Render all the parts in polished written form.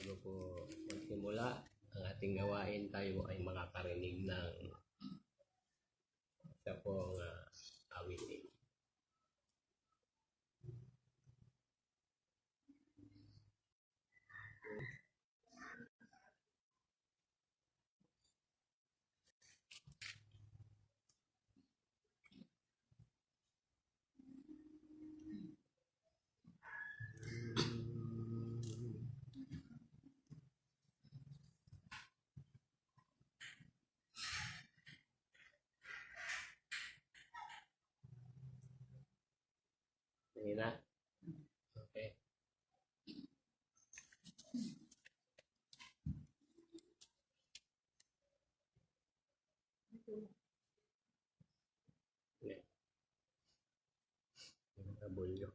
bago po magsimula ang ating gawain, tayo ay makakarinig ng isa pong awitin. Sige na. Okay. Bulyo.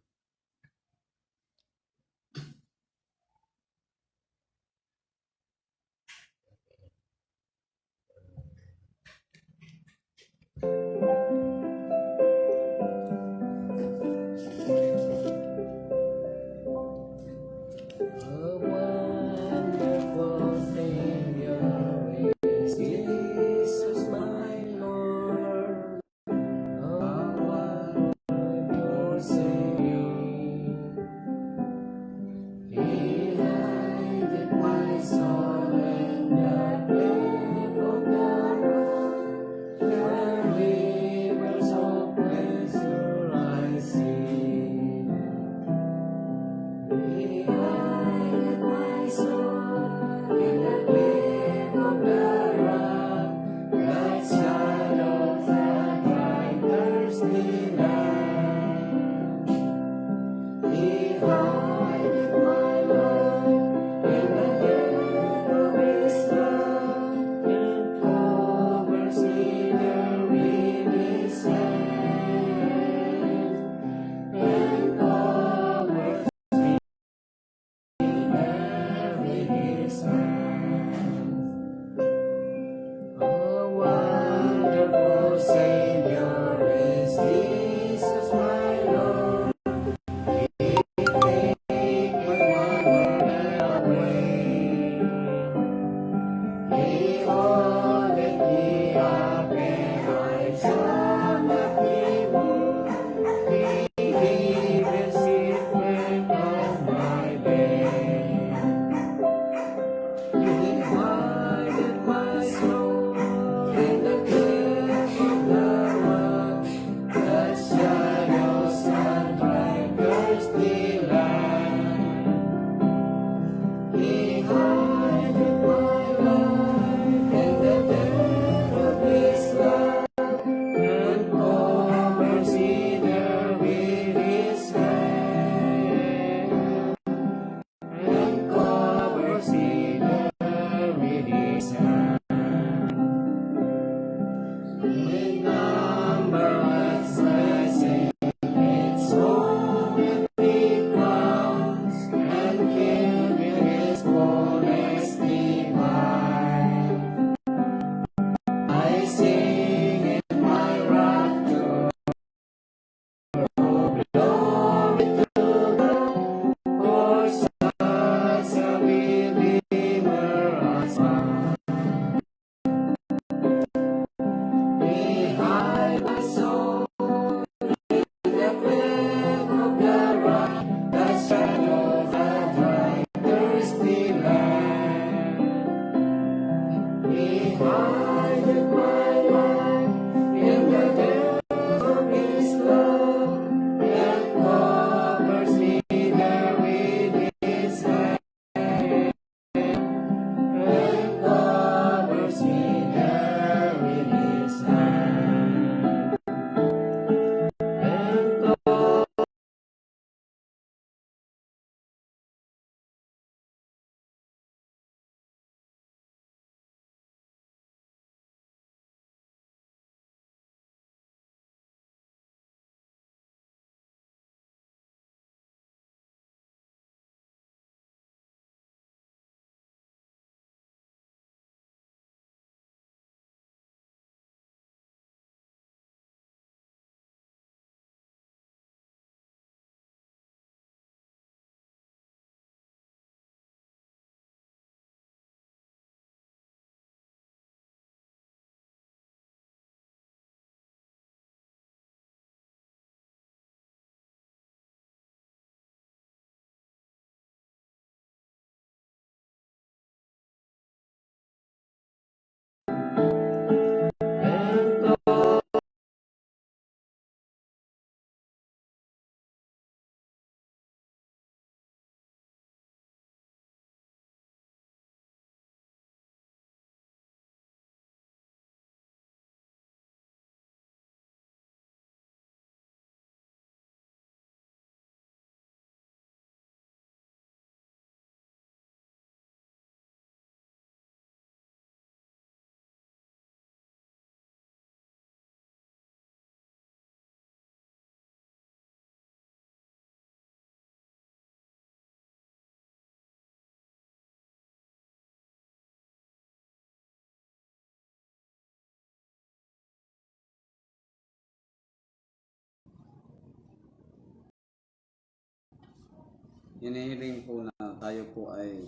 Hinihiling po na tayo po ay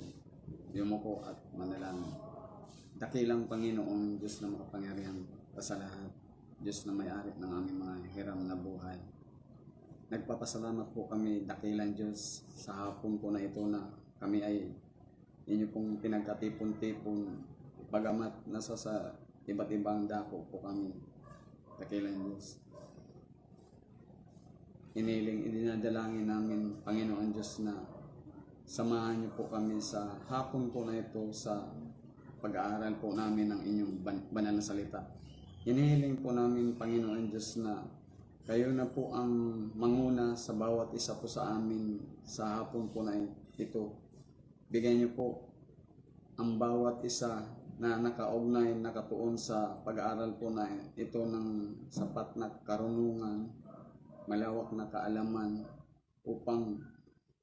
yumuko at manalangin. Dakilang Panginoong Diyos na makapangyarihan sa lahat, Diyos na may-ari ng aming mga hiram na buhay. Nagpapasalamat po kami, dakilang Diyos, sa hapon po na ito na kami ay inyo pong pinagkatipon-tipon, bagamat nasa sa iba't ibang dako po kami, dakilang Diyos. Idinadalangin namin, Panginoon Diyos, na samahan niyo po kami sa hapon po na ito sa pag-aaral po namin ng inyong banal na salita. Hinihiling po namin, Panginoon Diyos, na kayo na po ang manguna sa bawat isa po sa amin sa hapon po na ito. Bigyan niyo po ang bawat isa na nakaugnay, nakatuon sa pag-aaral po na ito ng sapat na karunungan, malawak na kaalaman upang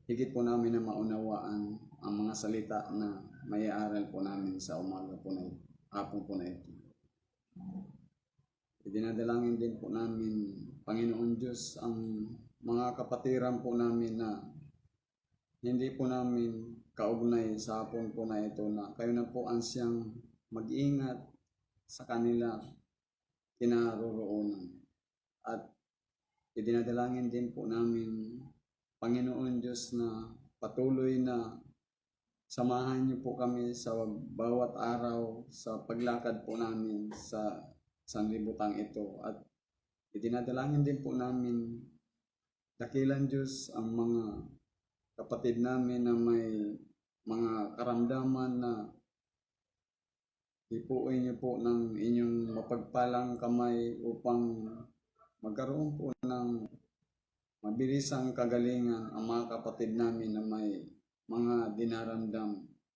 higit po namin na maunawaan ang mga salita na may aaral po namin sa umaga po na hapon po na ito. Dinadalangin din po namin, Panginoon Diyos, ang mga kapatiran po namin na hindi po namin kaugnay sa hapon po na ito, na kayo na po ang siyang mag-ingat sa kanila kinaroroonan. At idinadalangin din po namin, Panginoon Diyos, na patuloy na samahan niyo po kami sa bawat araw sa paglakad po namin sa sanlibutang ito. At idinadalangin din po namin, dakilang Diyos, ang mga kapatid namin na may mga karamdaman na ipuin niyo po ng inyong mapagpalang kamay upang magkaroon po ng mabilisang kagalingan ang mga kapatid namin na may mga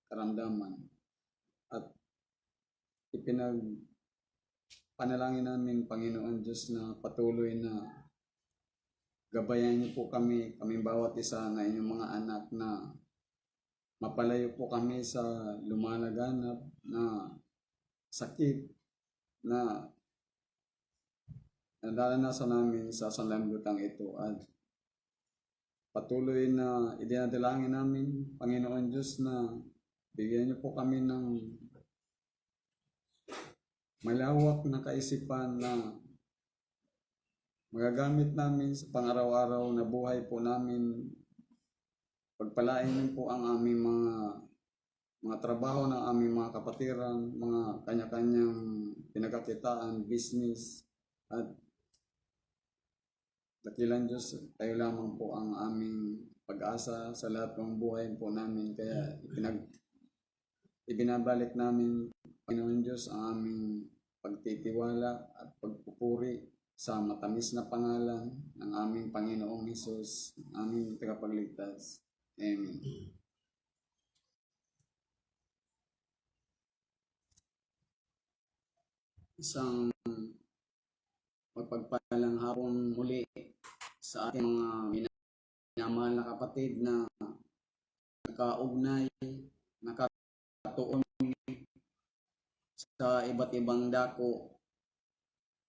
karamdaman. At panalangin namin, Panginoon Diyos, na patuloy na gabayan niyo po kaming bawat isa na inyong mga anak, na mapalayo po kami sa lumalaganap na sakit na naranasan namin sa sanlibutan ito. At patuloy na idinadalangin namin, Panginoon Diyos, na bigyan niyo po kami ng malawak na kaisipan na magagamit namin sa pang-araw-araw na buhay po namin. Pagpalain niyo po ang aming mga trabaho ng aming mga kapatiran, mga kanya-kanyang pinagkakitaan, business. At dakilang Diyos, kayo lamang po ang aming pag-asa sa lahat ng buhay po namin. Kaya ibinabalik namin, Panginoon Diyos, ang aming pagtitiwala at pagpupuri sa matamis na pangalan ng aming Panginoong Hesus, aming tagapagligtas. Amen. Isang magpagpalang hapon muli sa ating mga minamahal na kapatid na nakaugnay, nakatuon sa iba't ibang dako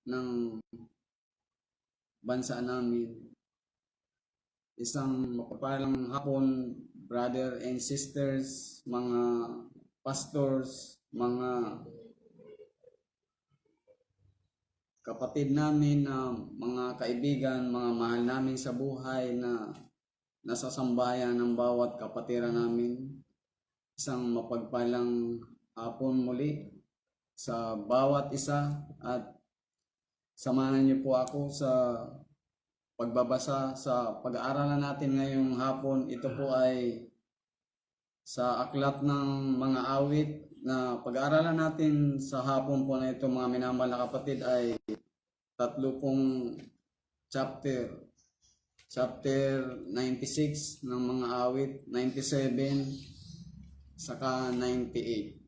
ng bansa namin. Isang mapagpalang hapon, brother and sisters, mga pastors, mga kapatid namin, mga kaibigan, mga mahal namin sa buhay na nasa sambahayan ng bawat kapatiran namin. Isang mapagpalang hapon muli sa bawat isa, at samahan niyo po ako sa pagbabasa sa pag-aaralan natin ngayong hapon. Ito po ay sa aklat ng mga awit na pag-aaralan natin sa hapon po na ito, mga minamahal na kapatid, ay 30 chapter 96 ng mga awit, 97 saka 98.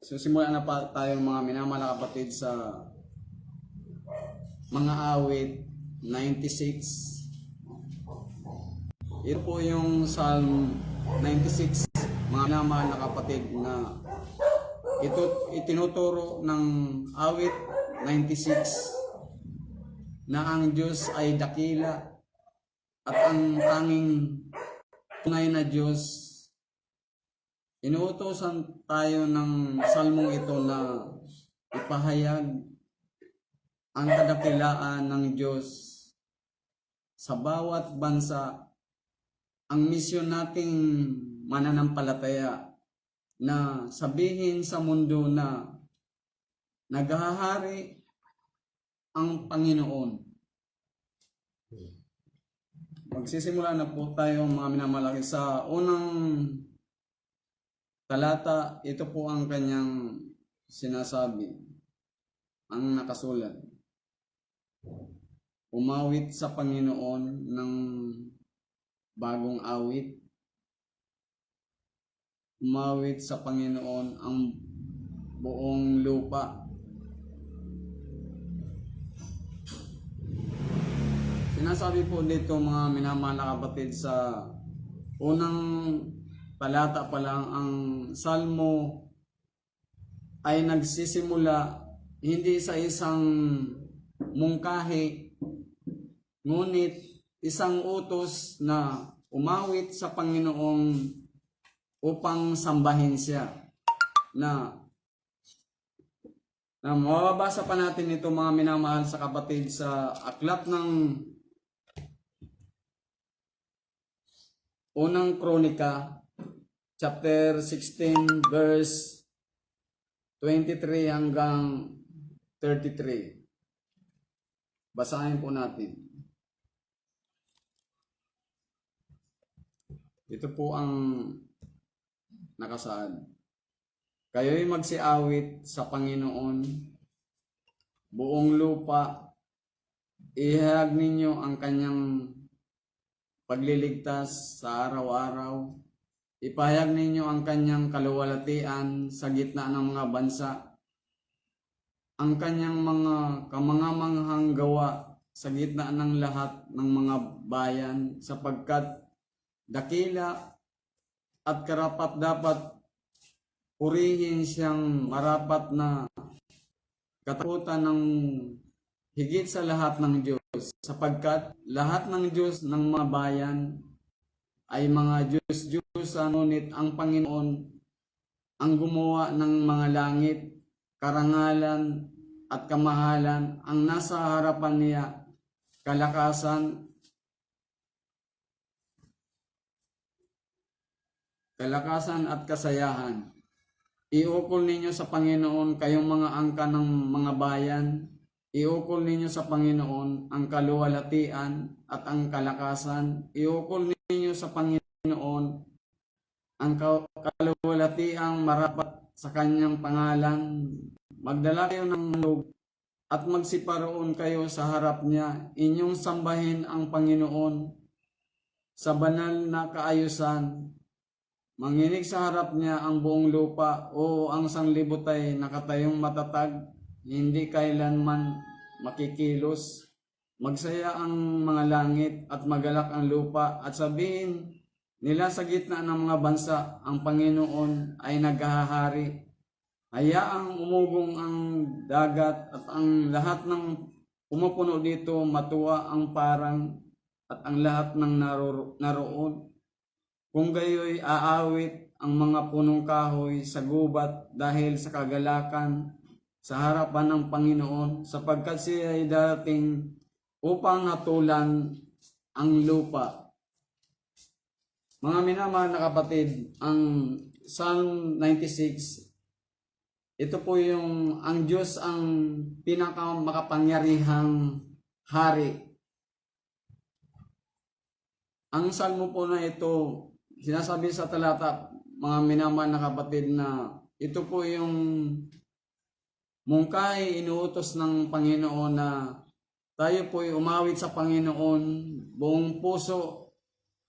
Simulan na pa tayo, mga minamahal na kapatid, sa mga awit 96. Ito po yung Psalm 96, mga minamahal na kapatid, na ito itinuturo ng awit 96 na ang Diyos ay dakila at ang tanging tunay na Diyos. Inuutosan tayo ng salmong ito na ipahayag ang kadakilaan ng Diyos sa bawat bansa. Ang misyon nating mananampalataya na sabihin sa mundo na naghahari ang Panginoon. Magsisimula na po tayo mga minamalaki sa unang talata. Ito po ang kanyang sinasabi, ang nakasulat. Umawit sa Panginoon ng bagong awit. Umawit sa Panginoon ang buong lupa. Sinasabi po dito mga minamahal na kapatid sa unang talata pa lang, ang salmo ay nagsisimula hindi sa isang mungkahi, ngunit isang utos na umawit sa Panginoong upang sambahin siya. Na mababasa pa natin ito mga minamahal sa kapatid sa aklat ng unang Kronika, chapter 16, verse 23 hanggang 33. Basahin po natin. Ito po ang nakasaad. Kayo'y magsiawit sa Panginoon, buong lupa, ihayag ninyo ang kanyang pagliligtas sa araw-araw. Ipahayag ninyo ang kanyang kaluwalhatian sa gitna ng mga bansa, ang kanyang mga kamangamanghang gawa sa gitna ng lahat ng mga bayan, sapagkat dakila at karapat dapat purihin siyang marapat na katakutan ng higit sa lahat ng Diyos, sapagkat lahat ng Diyos ng mga bayan ay mga Diyos-Diyosan, ngunit ang Panginoon ang gumawa ng mga langit, karangalan at kamahalan, ang nasa harapan niya, kalakasan at kasayahan. Iukol ninyo sa Panginoon kayong mga angka ng mga bayan. Iukol ninyo sa Panginoon ang kaluwalhatian at ang kalakasan. Iukol ninyo sa Panginoon ang kaluwalhatiang marapat sa kanyang pangalan. Magdala kayo ng handog at magsiparoon kayo sa harap niya. Inyong sambahin ang Panginoon sa banal na kaayusan. Manginig sa harap niya ang buong lupa, o ang sanglibot ay nakatayong matatag, hindi kailanman makikilos. Magsaya ang mga langit at magalak ang lupa, at sabihin nila sa gitna ng mga bansa, ang Panginoon ay naghahari. Hayaang umugong ang dagat at ang lahat ng pumupuno dito matuwa ang parang at ang lahat ng naroon. Kung gayo'y aawit ang mga punong kahoy sa gubat dahil sa kagalakan sa harapan ng Panginoon, sapagkat siya ay darating upang hatulan ang lupa. Mga minamahal na kapatid, ang Psalm 96, ito po yung ang Diyos ang pinakamakapangyarihang hari. Ang salmo po na ito, sinasabi sa talata, mga minamahal na kapatid, na ito po yung mungkahi inuutos ng Panginoon na tayo po'y umawit sa Panginoon, buong puso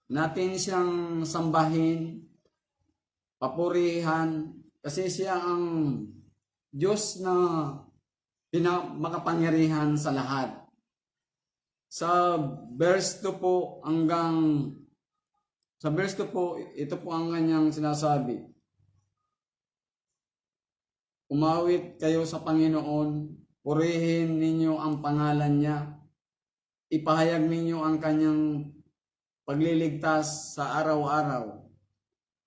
natin siyang sambahin, papurihan, kasi siya ang Diyos na makapangyarihan sa lahat. Sa verse 2 po ito po ang kanyang sinasabi. Umawit kayo sa Panginoon, purihin ninyo ang pangalan niya, ipahayag ninyo ang kanyang pagliligtas sa araw-araw.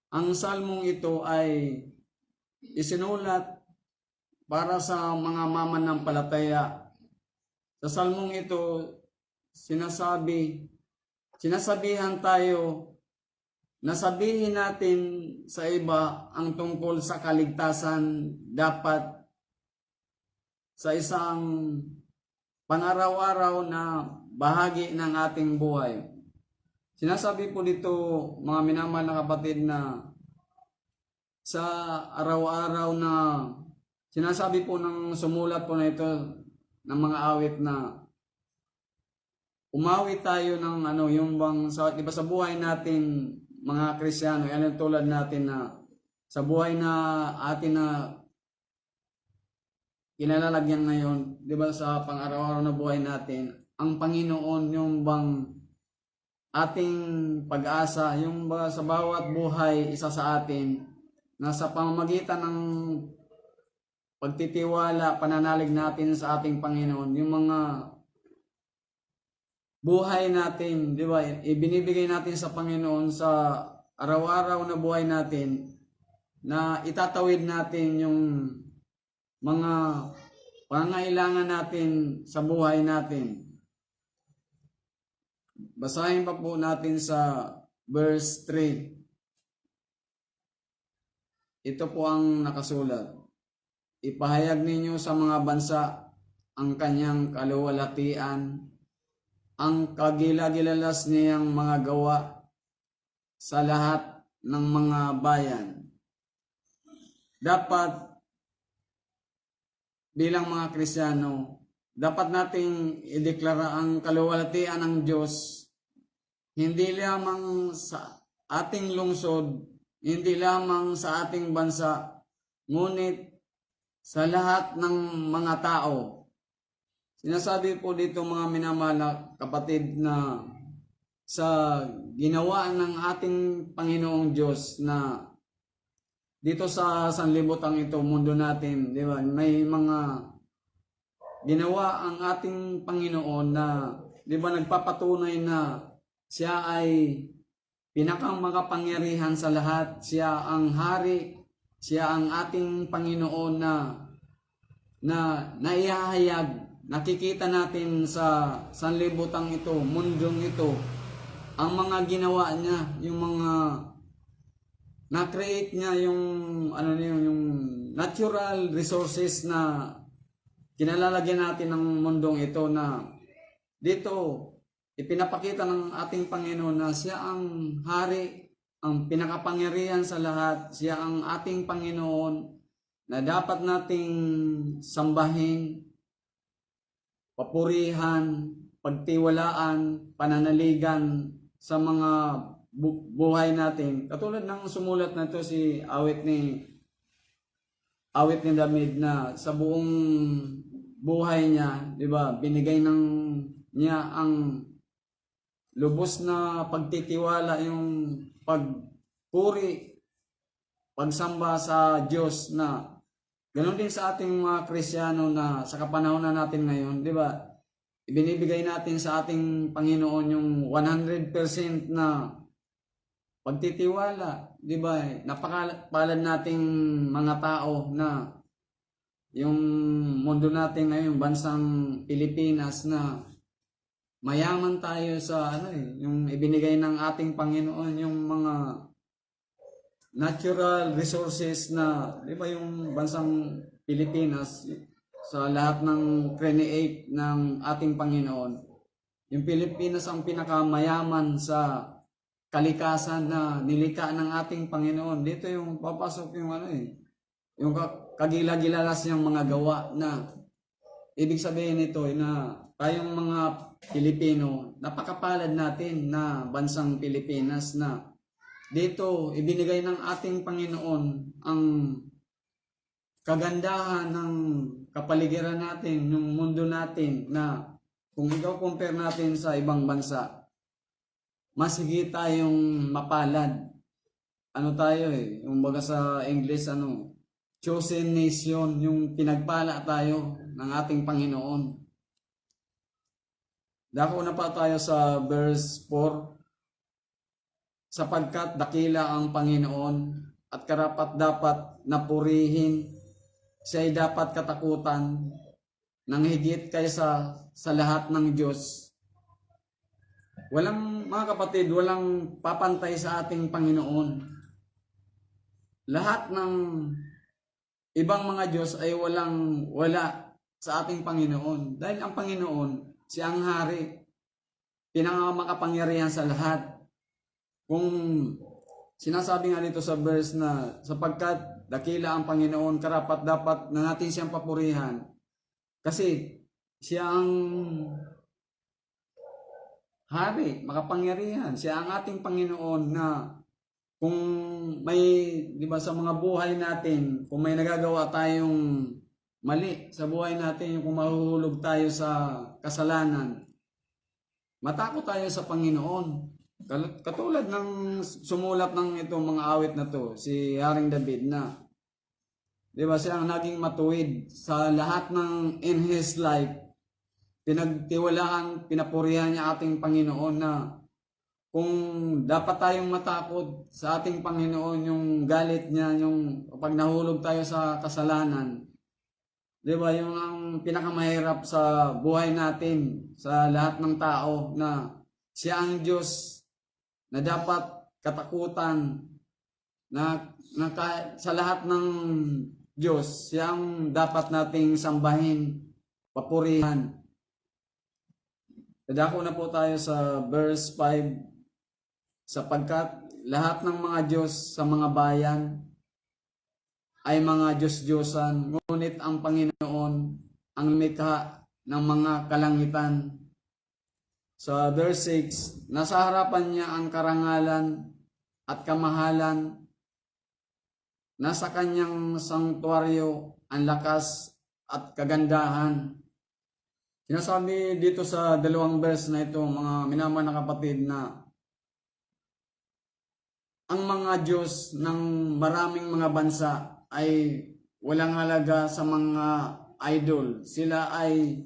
Ang salmong ito ay isinulat para sa mga mananampalataya. Sa salmong ito, sinasabihan tayo na sabihin natin sa iba ang tungkol sa kaligtasan dapat sa isang pang-araw-araw na bahagi ng ating buhay. Sinasabi po dito, mga minamahal na kapatid, na sa araw-araw na sinasabi po ng sumulat po na ito ng mga awit na umawit tayo ng yung bang iba sa buhay natin mga Kristiyano, yan ang tulad natin na sa buhay na atin na kinalalagyan ngayon, di ba, sa pang-araw-araw na buhay natin, ang Panginoon yung bang ating pag-asa, yung ba sa bawat buhay isa sa atin, na sa pamamagitan ng pagtitiwala, pananalig natin sa ating Panginoon, yung mga buhay natin, di ba, ibinibigay natin sa Panginoon sa araw-araw na buhay natin, na itatawid natin yung mga pangangailangan natin sa buhay natin. Basahin pa po natin sa verse 3. Ito po ang nakasulat. Ipahayag ninyo sa mga bansa ang kanyang kaluwalhatian, ang kagilagilalas niyang mga gawa sa lahat ng mga bayan. Dapat bilang mga Kristiyano, dapat nating ideklara ang kaluwalhatian ng Diyos hindi lamang sa ating lungsod, hindi lamang sa ating bansa, ngunit sa lahat ng mga tao. Sinasabi po dito mga minamahal na kapatid na sa ginawa ng ating Panginoong Diyos na dito sa sanlibutan ito, mundo natin, di ba? May mga ginawa ang ating Panginoon na, di ba, nagpapatunay na siya ay pinakamakapangyarihan sa lahat. Siya ang hari, siya ang ating Panginoon na naihahayag. Nakikita natin sa sanlibutan ito, mundong ito, ang mga ginawa niya, yung mga na-create niya, yung yung natural resources na kinalalagyan natin ng mundong ito, na dito ipinapakita ng ating Panginoon na siya ang hari, ang pinakapangyarihan sa lahat. Siya ang ating Panginoon na dapat nating sambahin, papurihan, pagtiwalaan, pananaligan sa mga buhay natin. Katulad ng sumulat na ito si awit ni David, na sa buong buhay niya, di ba, binigay niya ang lubos na pagtitiwala, yung pagpuri, pagsamba sa Diyos. Na ganoon din sa ating mga Kristiyano na sa kapanahon na natin ngayon, di ba, ibinibigay natin sa ating Panginoon yung 100% na pagtitiwala, di ba? Napakapalad nating mga tao na yung mundo natin ngayon, bansang Pilipinas, na mayaman tayo sa yung ibinigay ng ating Panginoon, yung mga natural resources na, di ba, yung bansang Pilipinas, sa lahat ng create ng ating Panginoon, yung Pilipinas ang pinakamayaman sa kalikasan na nilikha ng ating Panginoon. Dito yung papasok yung yung kagilagilalas niyang mga gawa, na ibig sabihin nito na tayong mga Pilipino, napakapalad natin na bansang Pilipinas, na dito ibinigay ng ating Panginoon ang kagandahan ng kapaligiran natin, ng mundo natin, na kung ikaw compare natin sa ibang bansa, mas higit tayong mapalad. Tayo yung baga sa English, chosen nation, yung pinagpala tayo ng ating Panginoon. Dako na pa tayo sa verse 4. Sapagkat dakila ang Panginoon at karapat dapat na purihin, siya'y dapat katakutan ng higit kaysa sa lahat ng Diyos. Mga kapatid, walang papantay sa ating Panginoon. Lahat ng ibang mga Diyos ay wala sa ating Panginoon. Dahil ang Panginoon, siya ang hari, pinakamakapangyarihan sa lahat. Kung sinasabi nga dito sa verse na sapagkat dakila ang Panginoon, karapat dapat na natin siyang papurihan. Kasi siya ang hari, makapangyarihan. Siya ang ating Panginoon na kung may, di ba, sa mga buhay natin, kung may nagagawa tayong mali sa buhay natin, kung mahuhulog tayo sa kasalanan, matakot tayo sa Panginoon. Katulad ng sumulat ng itong mga awit na to, si Haring David na, di ba, siya ang naging matuwid sa lahat ng in his life. Pinagtiwalaan, pinapurihan niya ating Panginoon na kung dapat tayong matakot sa ating Panginoon yung galit niya, yung pag nahulog tayo sa kasalanan. Di ba, yung ang pinakamahirap sa buhay natin, sa lahat ng tao, na siya ang Diyos na dapat katakutan, sa lahat ng Diyos, siya ang dapat nating sambahin, papurihan. Dadako na po tayo sa verse 5. Sapagkat lahat ng mga Diyos sa mga bayan ay mga Diyos-Diyosan, ngunit ang Panginoon ang lumikha ng mga kalangitan. Sa verse 6, nasa harapan niya ang karangalan at kamahalan. Nasa kanyang sanktuaryo ang lakas at kagandahan. Sinasabi dito sa dalawang verse na ito, mga minamahal na kapatid, na ang mga Diyos ng maraming mga bansa ay walang halaga sa mga idol. Sila ay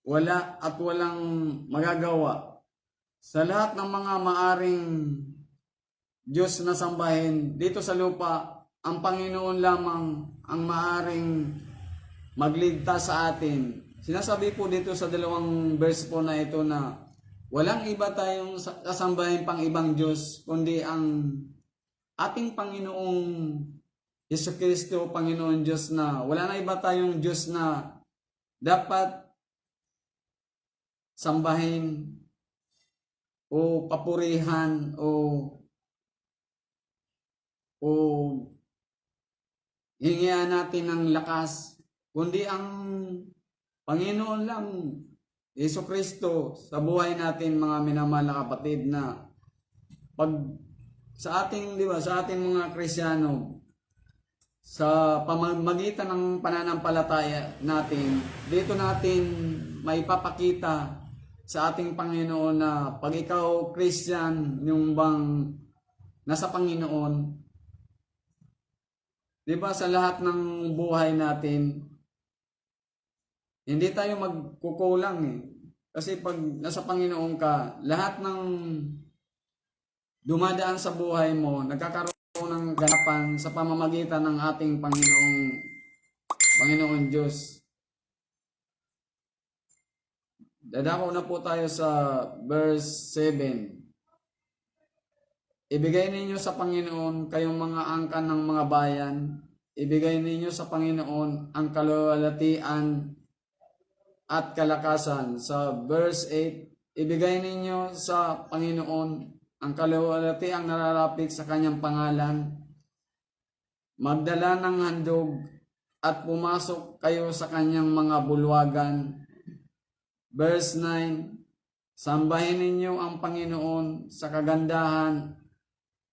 wala at walang magagawa. Sa lahat ng mga maaring Diyos na sambahin dito sa lupa, ang Panginoon lamang ang maaring magligtas sa atin. Sinasabi po dito sa dalawang verse po na ito na walang iba tayong kasambahin pang ibang Diyos, kundi ang ating Panginoong Jesucristo, Panginoon Diyos, na wala na iba tayong Diyos na dapat sambahin o papurihan o hingian natin ng lakas, kundi ang Panginoon lang, Jesucristo, sa buhay natin, mga minamahal na kapatid, na pag sa ating, di ba, sa ating mga Kristiyano, sa pamamagitan ng pananampalataya natin, dito natin maipapakita sa ating Panginoon na pag ikaw Christian, yung bang nasa Panginoon, di ba, sa lahat ng buhay natin, hindi tayo magkukulang eh. Kasi pag nasa Panginoon ka, lahat ng dumadaan sa buhay mo, nagkakaroon ng ganapan sa pamamagitan ng ating Panginoon Diyos. Dadako na po tayo sa verse 7. Ibigay ninyo sa Panginoon kayong mga angkan ng mga bayan. Ibigay ninyo sa Panginoon ang kaluwalhatian at kalakasan. Sa verse 8, ibigay ninyo sa Panginoon ang kaluwalhatiang nararapit sa kanyang pangalan. Magdala ng handog at pumasok kayo sa kanyang mga bulwagan. Verse 9, sambahin ninyo ang Panginoon sa kagandahan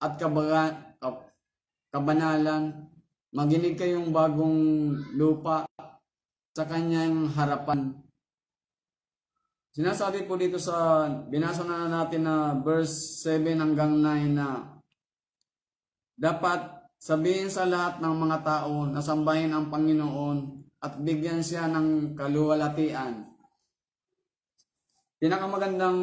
at kabanalan. Maginig kayong bagong lupa sa kanyang harapan. Sinasabi po dito sa binasa na natin na verse 7 hanggang 9 na dapat sabihin sa lahat ng mga tao na sambahin ang Panginoon at bigyan siya ng kaluwalhatian. Pinakamagandang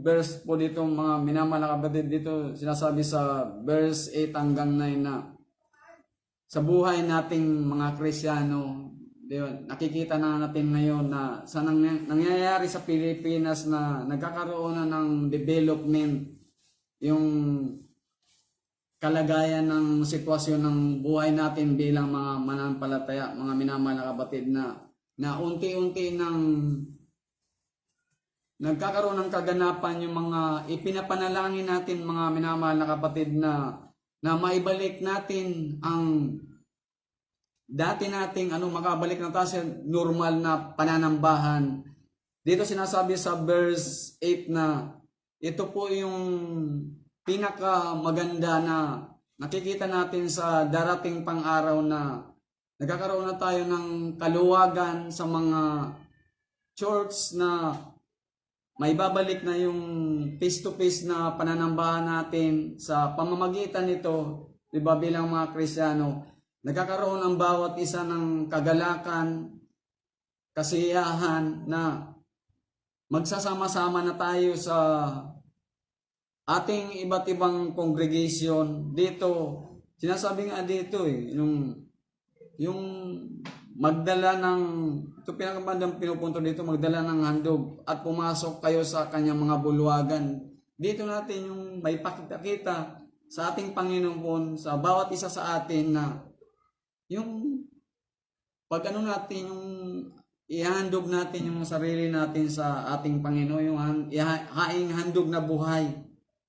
verse po dito mga minamahal na kapatid, dito sinasabi sa verse 8 hanggang 9 na sa buhay nating mga Kristiyano, di ba, nakikita na natin ngayon na sa nangyayari sa Pilipinas na nagkakaroon na ng development yung kalagayan ng sitwasyon ng buhay natin bilang mga mananampalataya, mga minamahal na kapatid, na unti-unti nang nagkakaroon ng kaganapan yung mga ipinapanalangin natin mga minamahal na kapatid, na maibalik natin ang dati nating makabalik na tayo sa normal na pananambahan. Dito sinasabi sa verse 8 na ito po yung pinaka maganda na nakikita natin sa darating pang araw, na nagkakaroon na tayo ng kaluwagan sa mga church, na may babalik na yung face-to-face na pananambahan natin sa pamamagitan nito, di ba, bilang mga Kristiyano. Nagkakaroon ang bawat isa ng kagalakan, kasiyahan, na magsasama-sama na tayo sa ating iba't ibang congregation. Dito, sinasabi nga dito yung magdala ng, ito pinakamandang pinupunto dito, magdala ng handog at pumasok kayo sa kanyang mga bulwagan. Dito natin yung may pakita sa ating Panginoon, sa bawat isa sa atin, na yung pag natin, yung ihandog natin yung sarili natin sa ating Panginoon, yung haing handog na buhay,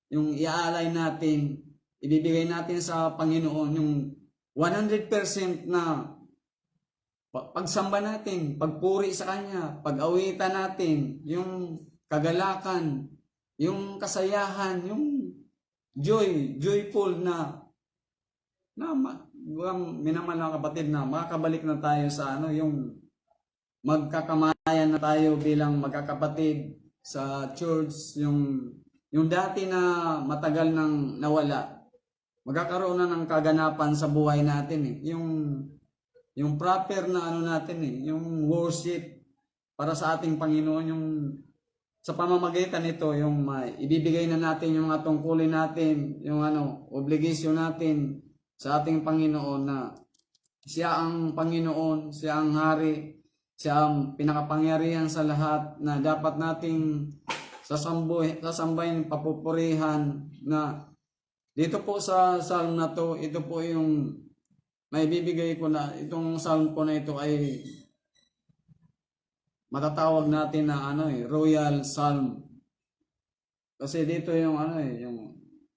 yung iaalay natin, ibibigay natin sa Panginoon yung 100% na pagsamba natin, pagpuri sa Kanya, pag-awitan natin, yung kagalakan, yung kasayahan, yung joyful na minamahal na kapatid, na makakabalik na tayo sa yung magkakamayan na tayo bilang magkakapatid sa church, yung dati na matagal nang nawala. Magkakaroon na ng kaganapan sa buhay natin yung proper na natin yung worship para sa ating Panginoon, yung sa pamamagitan nito, yung ibibigay na natin yung mga tungkulin natin, yung obligation natin sa ating Panginoon, na siya ang Panginoon, siya ang Hari, siya ang pinakapangyarihan sa lahat, na dapat nating sasambahin, papupurihan. Na dito po sa psalm na to, ito po yung may bibigay ko, na itong psalm po na ito ay matatawag natin na royal psalm. Kasi dito yung yung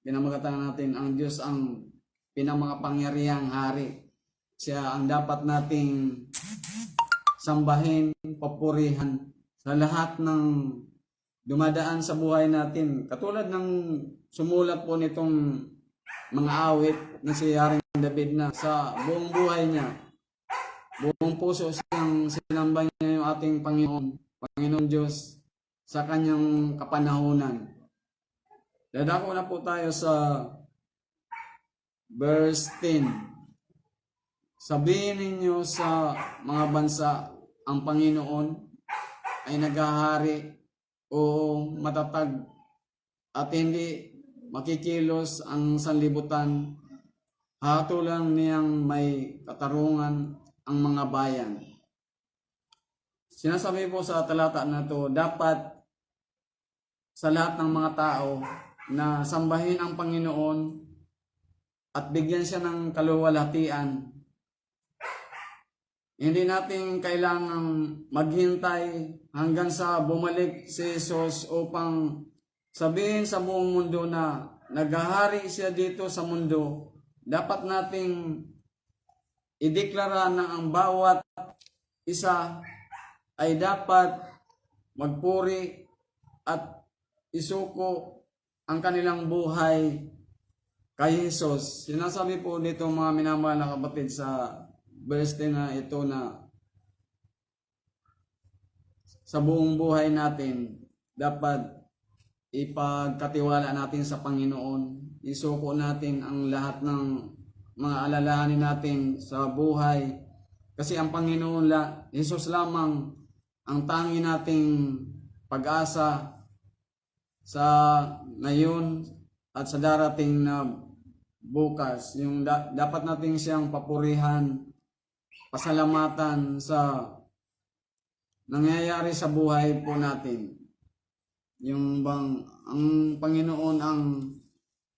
pinamagatan natin, ang Diyos ang pinamakapangyarihang hari. Siya ang dapat nating sambahin, papurihan sa lahat ng dumadaan sa buhay natin. Katulad ng sumulat po nitong mga awit na si Haring David, na sa buong buhay niya, buong puso siyang sinamba niya yung ating Panginoon Diyos sa kanyang kapanahunan. Dadako na po tayo sa verse 10. Sabihin ninyo sa mga bansa, ang Panginoon ay naghahari o matatag, at hindi makikilos ang sanlibutan. Hatulan niyang may katarungan ang mga bayan. Sinasabi po sa talata na to, dapat sa lahat ng mga tao na sambahin ang Panginoon at bigyan siya ng kaluwalhatian. Hindi natin kailangang maghintay hanggang sa bumalik si Jesus upang sabihin sa buong mundo na naghahari siya dito sa mundo. Dapat nating ideklara na ang bawat isa ay dapat magpuri at isuko ang kanilang buhay kay Jesus. Sinasabi po dito mga minamahal na kapatid sa verse 10 na ito, na sa buong buhay natin dapat ipagkatiwala natin sa Panginoon. Isuko natin ang lahat ng mga alalahanin natin sa buhay. Kasi ang Panginoon, Jesus lamang ang tangi nating pag-asa sa ngayon at sa darating na bukas. Yung dapat natin siyang papurihan, pasalamatan sa nangyayari sa buhay po natin. Yung bang ang Panginoon ang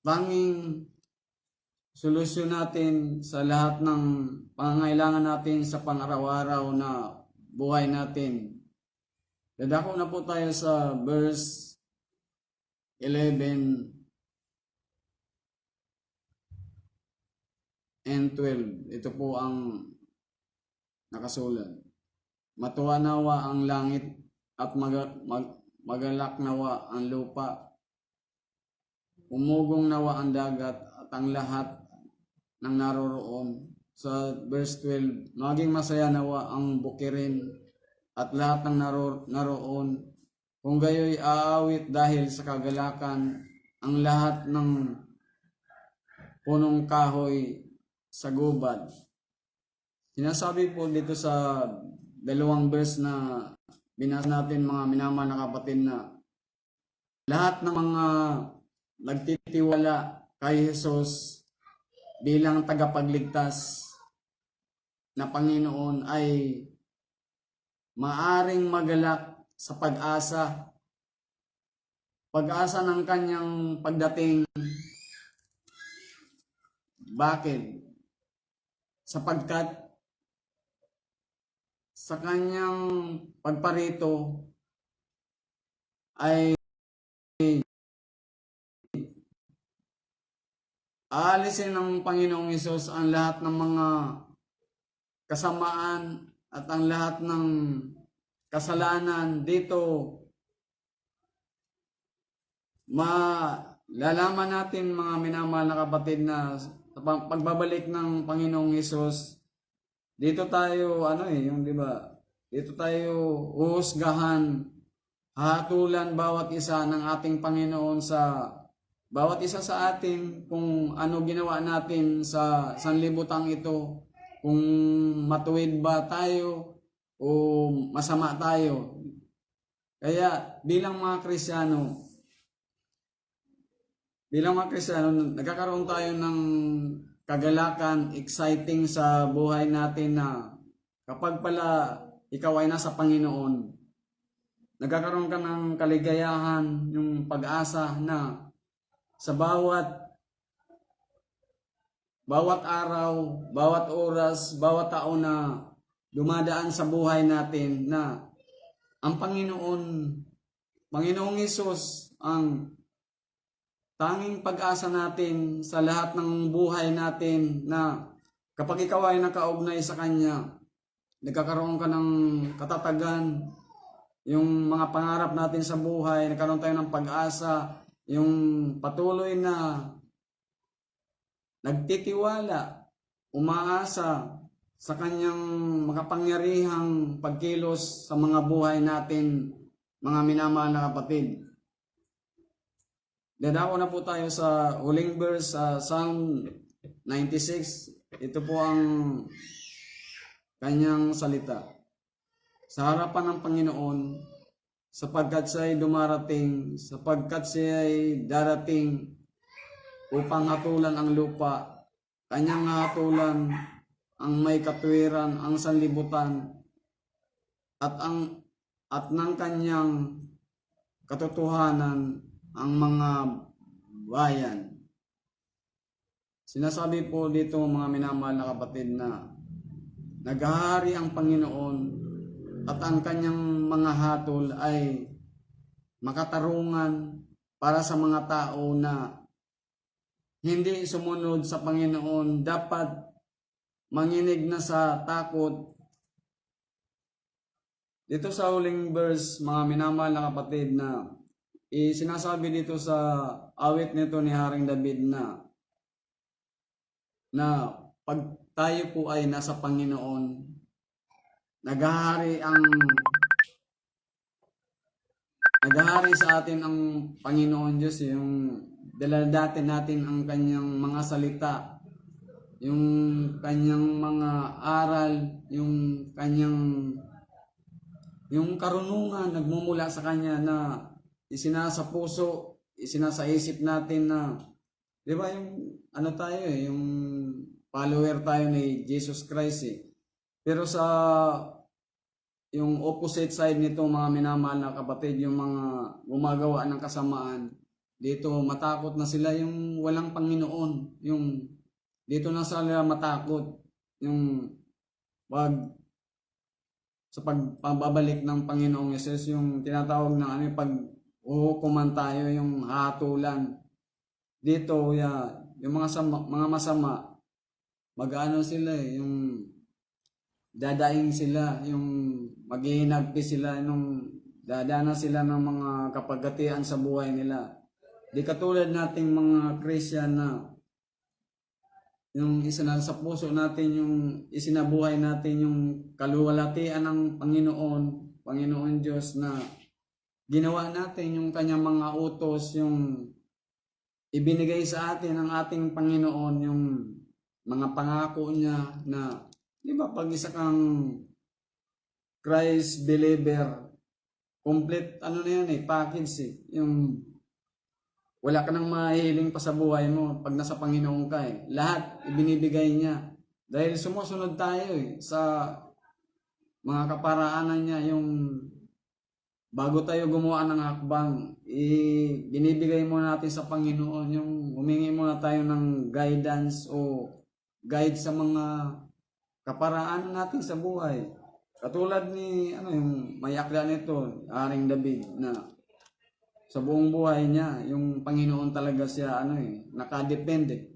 tanging solusyon natin sa lahat ng pangangailangan natin sa pang-araw-araw na buhay natin. Dadako na po tayo sa verse 11 and 12. Ito po ang nakasulat. Matuwa nawa ang langit at magalak nawa ang lupa. Umugong nawa ang dagat at ang lahat ng naroroon. Sa verse 12, maging masaya nawa ang bukirin at lahat ng naroon. Kung gayoy aawit dahil sa kagalakan ang lahat ng punong kahoy sa gubad. Sinasabi po dito sa dalawang verse na binasa natin, mga minamahal na kapatid, na lahat ng mga nagtitiwala kay Jesus bilang tagapagligtas na Panginoon ay maaring magalak sa pag-asa ng kanyang pagdating. Bakit? Sapagkat sa kanyang pagparito ay aalisin ng Panginoong Hesus ang lahat ng mga kasamaan at ang lahat ng kasalanan. Dito malalaman natin, mga minamahal na kapatid, na sa pagbabalik ng Panginoong Hesus, dito tayo di ba? Dito tayo uhusgahan, hahatulan bawat isa ng ating Panginoon sa bawat isa sa atin kung ano ginawa natin sa sanlibutan ito, kung matuwid ba tayo o masama tayo. Kaya bilang mga Kristiyano, nagkakaroon tayo ng kagalakan, exciting sa buhay natin na kapag pala ikaw ay nasa Panginoon, nagkakaroon ka ng kaligayahan, yung pag-asa na sa bawat araw, bawat oras, bawat taon na dumadaan sa buhay natin, na ang Panginoong Hesus ang tanging pag-asa natin sa lahat ng buhay natin, na kapag ikaw ay nakaugnay sa Kanya, nagkakaroon ka ng katatagan, yung mga pangarap natin sa buhay, nagkaroon tayo ng pag-asa, yung patuloy na nagtitiwala, umaasa sa Kanyang makapangyarihang pagkilos sa mga buhay natin, mga minamahal na kapatid. Dadako na po tayo sa huling verse sa Psalm 96. Ito po ang kanyang salita. Sa harapan ng Panginoon, sapagkat siya ay darating upang hatulan ang lupa, kanyang hatulan ang may katwiran, ang sanlibutan, at ng kanyang katotohanan ang mga bayan. Sinasabi po dito, mga minamahal na kapatid, na naghahari ang Panginoon at ang kanyang mga hatol ay makatarungan para sa mga tao na hindi sumunod sa Panginoon. Dapat manginig na sa takot. Dito sa huling verse, mga minamahal na kapatid, na sinasabi dito sa awit nito ni Haring David na pag tayo po ay nasa Panginoon, naghahari sa atin ang Panginoon Diyos, yung daladatin natin ang kanyang mga salita, yung kanyang mga aral, yung kanyang Yung karunungan nagmumula sa Kanya na isinasa puso, isinasa isip natin na, di ba yung ano tayo yung follower tayo ni Jesus Christ eh. Pero sa yung opposite side nito mga minamahal na kapatid, yung mga gumagawa ng kasamaan, dito matakot na sila yung walang Panginoon. Yung dito na sila matakot yung pag sa pagpabalik ng Panginoong Yesus, yung tinatawag na ano, pag uhukuman tayo, yung hatulan. Dito, yung mga masama, mag-ano sila yung dadaing sila, yung maghihinagpi sila, nung dadana sila ng mga kapagatian sa buhay nila. Di katulad nating mga Christian na yung isinal sa puso natin, yung isinabuhay natin yung kaluwalhatian ng Panginoon Diyos na ginawa natin yung kanyang mga utos, yung ibinigay sa atin ng ating Panginoon, yung mga pangako niya na, di ba, pag isa kang Christ believer, complete, ano na yan package yung wala ka nang mahihiling pa sa buhay mo pag nasa Panginoon ka Lahat ibinibigay niya. Dahil sumusunod tayo sa mga kaparaanan niya, yung bago tayo gumawa ng hakbang, binibigay mo natin sa Panginoon, yung humingi muna tayo ng guidance o guide sa mga kaparaanan natin sa buhay. Katulad ni yung may akda nito, Haring David, na sa buong buhay niya, yung Panginoon talaga siya nakadepende.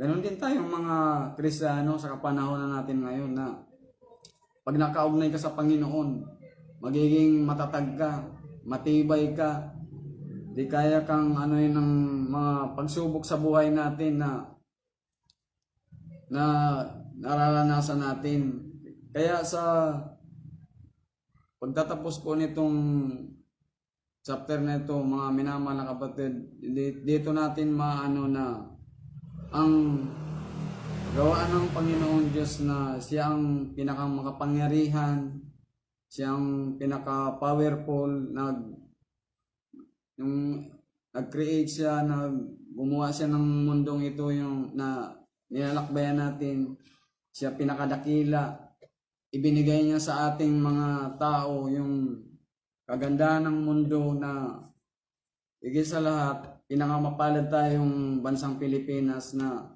Ganon din tayong mga Kristiyano sa kapanahon na natin ngayon na pag nakaugnay ka sa Panginoon, magiging matatag ka, matibay ka, di kaya kang ng mga pagsubok sa buhay natin na nararanasan natin. Kaya sa pagtatapos po nitong chapter na ito, mga minamahal na kapatid, dito natin maano na ang gawaan ng Panginoon Diyos na siya ang pinakamakapangyarihan, siya ang pinaka-powerful, nag-create siya, gumawa siya ng mundong ito yung na nilalakbayan natin, siya pinakadakila, ibinigay niya sa ating mga tao yung kagandahan ng mundo na higit sa lahat, pinakamapalad tayong bansang Pilipinas na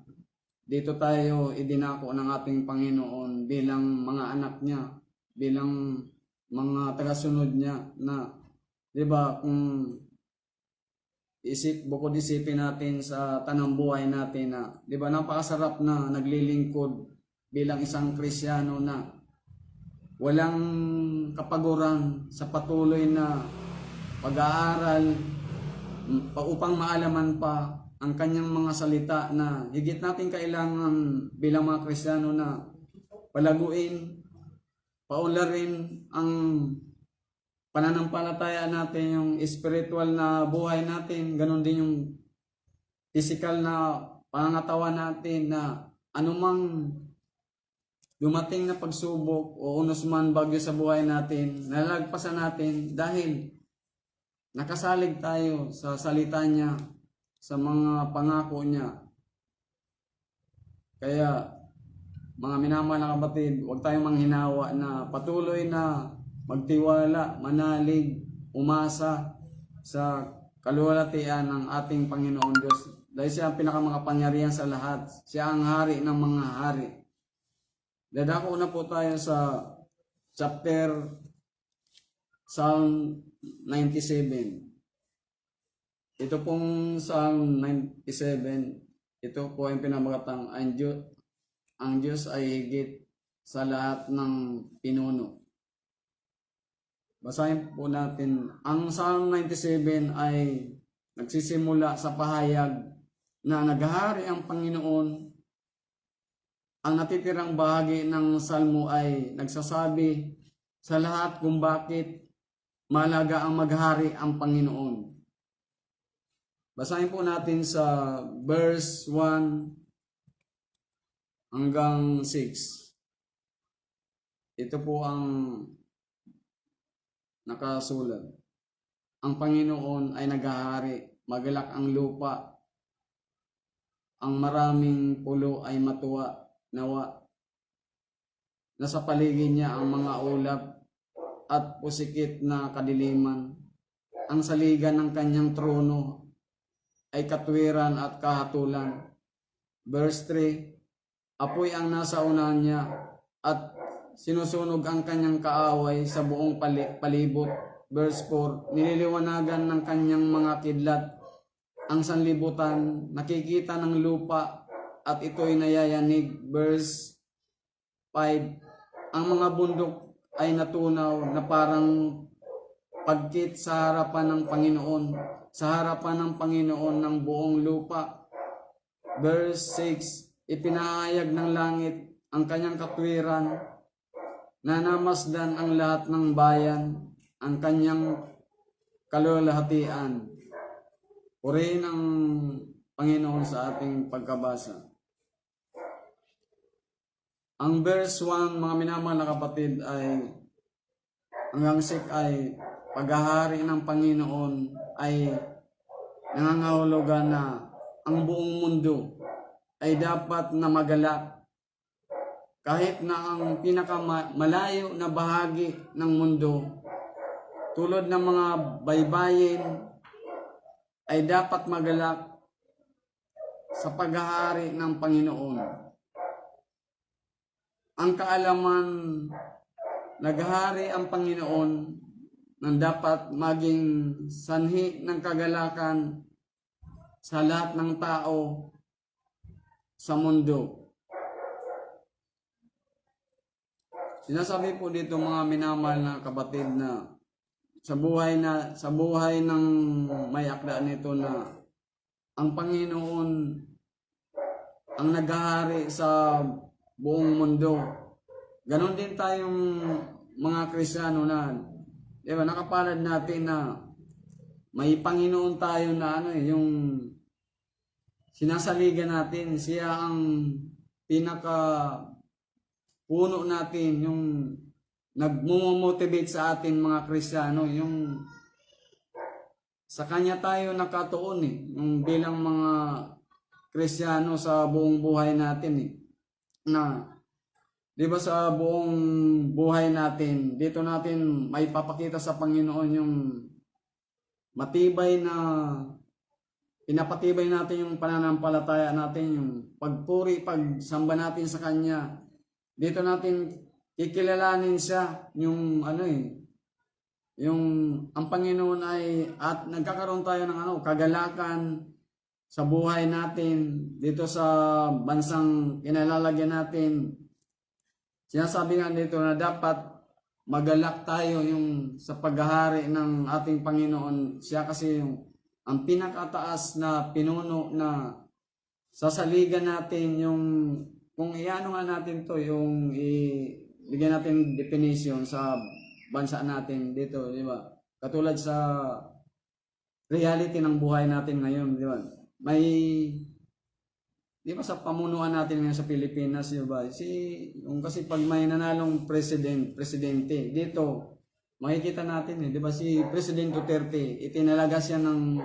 dito tayo idinako ng ating Panginoon bilang mga anak niya, bilang mga tagasunod niya na, di ba, kung bukod isipin natin sa tanang buhay natin na, di ba, napakasarap na naglilingkod bilang isang Kristiyano na walang kapaguran sa patuloy na pag-aaral upang maalaman pa ang kanyang mga salita na higit natin kailangan bilang mga Kristiyano na palaguin, paunlarin ang pananampalataya natin, yung spiritual na buhay natin, ganun din yung physical na pangangatawan natin na anumang dumating na pagsubok o unos man bagyo sa buhay natin, nalagpasan natin dahil nakasalig tayo sa salita niya, sa mga pangako niya. Kaya, mga minamahal na kapatid, huwag tayong manghinawa na patuloy na magtiwala, manalig, umasa sa kaluwalhatian ng ating Panginoon Diyos. Dahil siya ang pinakamakapangyarihan sa lahat. Siya ang hari ng mga hari. Dadako na po tayo sa chapter Psalm 97. Ito pong Psalm 97, ito po yung pinamagatang ang Diyos ay higit sa lahat ng pinuno. Basahin po natin. Ang Psalm 97 ay nagsisimula sa pahayag na naghahari ang Panginoon. Ang natitirang bahagi ng salmo ay nagsasabi sa lahat kung bakit mahalaga ang maghari ang Panginoon. Basahin po natin sa verse 1 hanggang 6. Ito po ang nakasulat, ang Panginoon ay naghahari, magalak ang lupa, ang maraming pulo ay matuwa, nawa. Nasa paligid niya ang mga ulap at pusikit na kadiliman. Ang saligan ng kanyang trono ay katwiran at kahatulan. Verse 3, apoy ang nasa unahan niya at sinusunog ang kanyang kaaway sa buong palibot. Verse 4, nililiwanagan ng kanyang mga kidlat ang sanlibutan, nakikita ng lupa at ito'y nayayanig. Verse 5, ang mga bundok ay natunaw na parang pagkit sa harapan ng Panginoon, sa harapan ng Panginoon ng buong lupa. Verse 6, ipinahayag ng langit ang kanyang katwiran, nanamasdan ang lahat ng bayan, ang kanyang kalulahatian. Purihin ang Panginoon sa ating pagkabasa. Ang verse 1, mga minamahal na kapatid, ay hanggang 6 ay paghahari ng Panginoon ay nangangahulugan na ang buong mundo ay dapat na magalak. Kahit na ang pinakamalayo na bahagi ng mundo, tulad ng mga baybayin, ay dapat magalak sa paghahari ng Panginoon. Ang kaalaman, naghahari ang Panginoon nang dapat maging sanhi ng kagalakan sa lahat ng tao sa mundo. Sinasabi po dito mga minamahal na kapatid na sa buhay ng may akda nito na ang Panginoon ang naghahari sa buong mundo. Ganon din tayong mga Kristiyano na, di ba, nakapalad natin na may Panginoon tayo na yung sinasaligan natin. Siya ang pinaka puno natin, yung nagmo-motivate sa atin mga Kristiyano, yung sa Kanya tayo nakatuon yung bilang mga Kristiyano sa buong buhay natin na, di ba, sa buong buhay natin, dito natin may papakita sa Panginoon yung matibay na pinapatibay natin yung pananampalataya natin, yung pagpuri, pagsamba natin sa Kanya. Dito natin kikilalanin siya yung yung ang Panginoon ay at nagkakaroon tayo ng kagalakan sa buhay natin dito sa bansang kinalalagyan natin. Sinasabi nga dito na dapat magalak tayo yung sa paghahari ng ating Panginoon. Siya kasi yung ang pinakataas na pinuno na sasaligan natin yung kung iano nga natin to, yung bigyan natin definition sa bansa natin dito, di ba? Katulad sa reality ng buhay natin ngayon, di ba? May, di ba, sa pamunuan natin ngayon sa Pilipinas, di ba? Kasi pag may nanalong presidente, dito, makikita natin, di ba, si President Duterte, itinalaga siya ng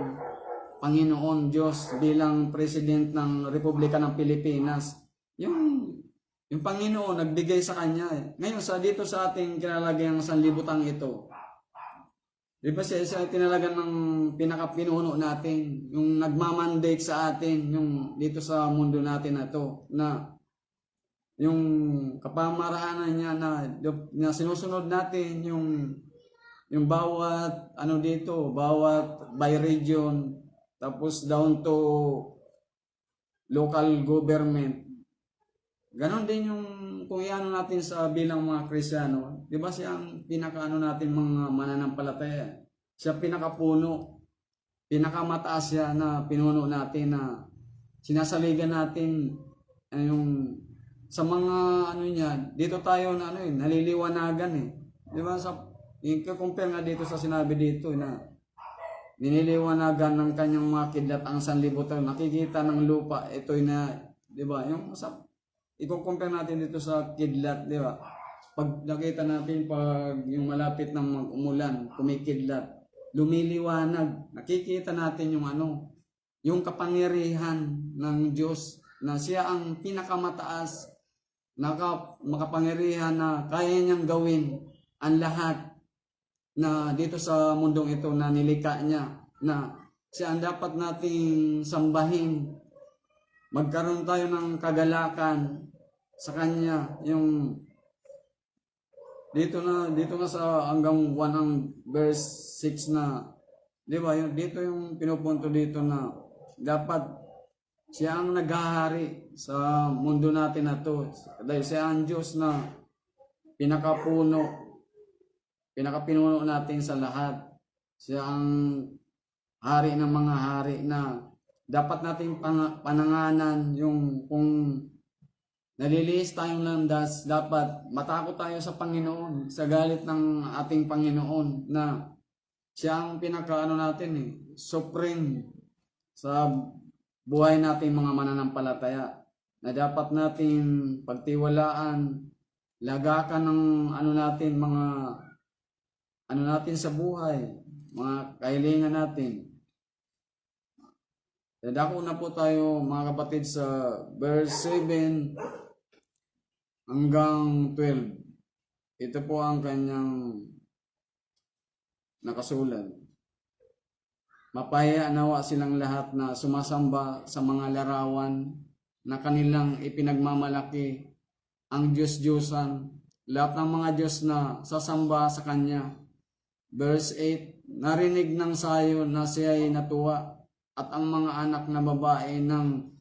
Panginoon Diyos bilang president ng Republika ng Pilipinas. Yung Panginoon nagbigay sa kanya. Ngayon dito sa ating kinalagyan ng sanlibutan ito, di ba siya tinalagan ng pinakapinuno natin, yung nagmamandate sa atin, yung dito sa mundo natin na ito, na yung kapamaraanan niya na sinusunod natin, yung bawat dito, bawat by region, tapos down to local government. Ganon din yung kung iano natin sa bilang mga Kristiyano, di ba siya ang pinakaano natin mga mananampalataya. Siya pinakapuno, pinakamataas siya na pinuno natin na sinasaligan natin yung sa mga niya, dito tayo na naliliwanagan Di ba i-compare nga dito sa sinabi dito na niniliwanagan ng kanyang mga kidlat ang sanlibutan, nakikita ng lupa, ito'y na, di ba, yung i-compare natin dito sa kidlat, di ba? Pag nakita natin pag yung malapit ng mag-umulan, kumikidlat, lumiliwanag, nakikita natin yung yung kapangyarihan ng Diyos na siya ang pinakamataas, makapangyarihan na kaya niyang gawin ang lahat na dito sa mundong ito na nilikha niya, na siya ang dapat nating sambahin. Magkaroon tayo ng kagalakan sa Kanya. Yung dito na sa hanggang 1 ang verse 6 na, di ba, dito yung pinupunto dito na dapat siya ang naghahari sa mundo natin na to. Dahil siya ang Diyos na pinakapinuno natin sa lahat. Siya ang hari ng mga hari na dapat nating pananganan. Yung kung naliliis tayong landas, dapat matakot tayo sa Panginoon, sa galit ng ating Panginoon na siya ang natin supreme sa buhay nating mga mananampalataya, na dapat nating pagtiwalaan, lagakan ng natin sa buhay, mga kahilingan natin. Dadako na po tayo mga kapatid sa verse 7 hanggang 12. Ito po ang kanyang nakasulat. Mapaya nawa silang lahat na sumasamba sa mga larawan na kanilang ipinagmamalaki ang Diyos-Diyosan, lahat ng mga Diyos na sasamba sa Kanya. Verse 8, narinig ng sayo na siya ay natuwa, at ang mga anak na babae ng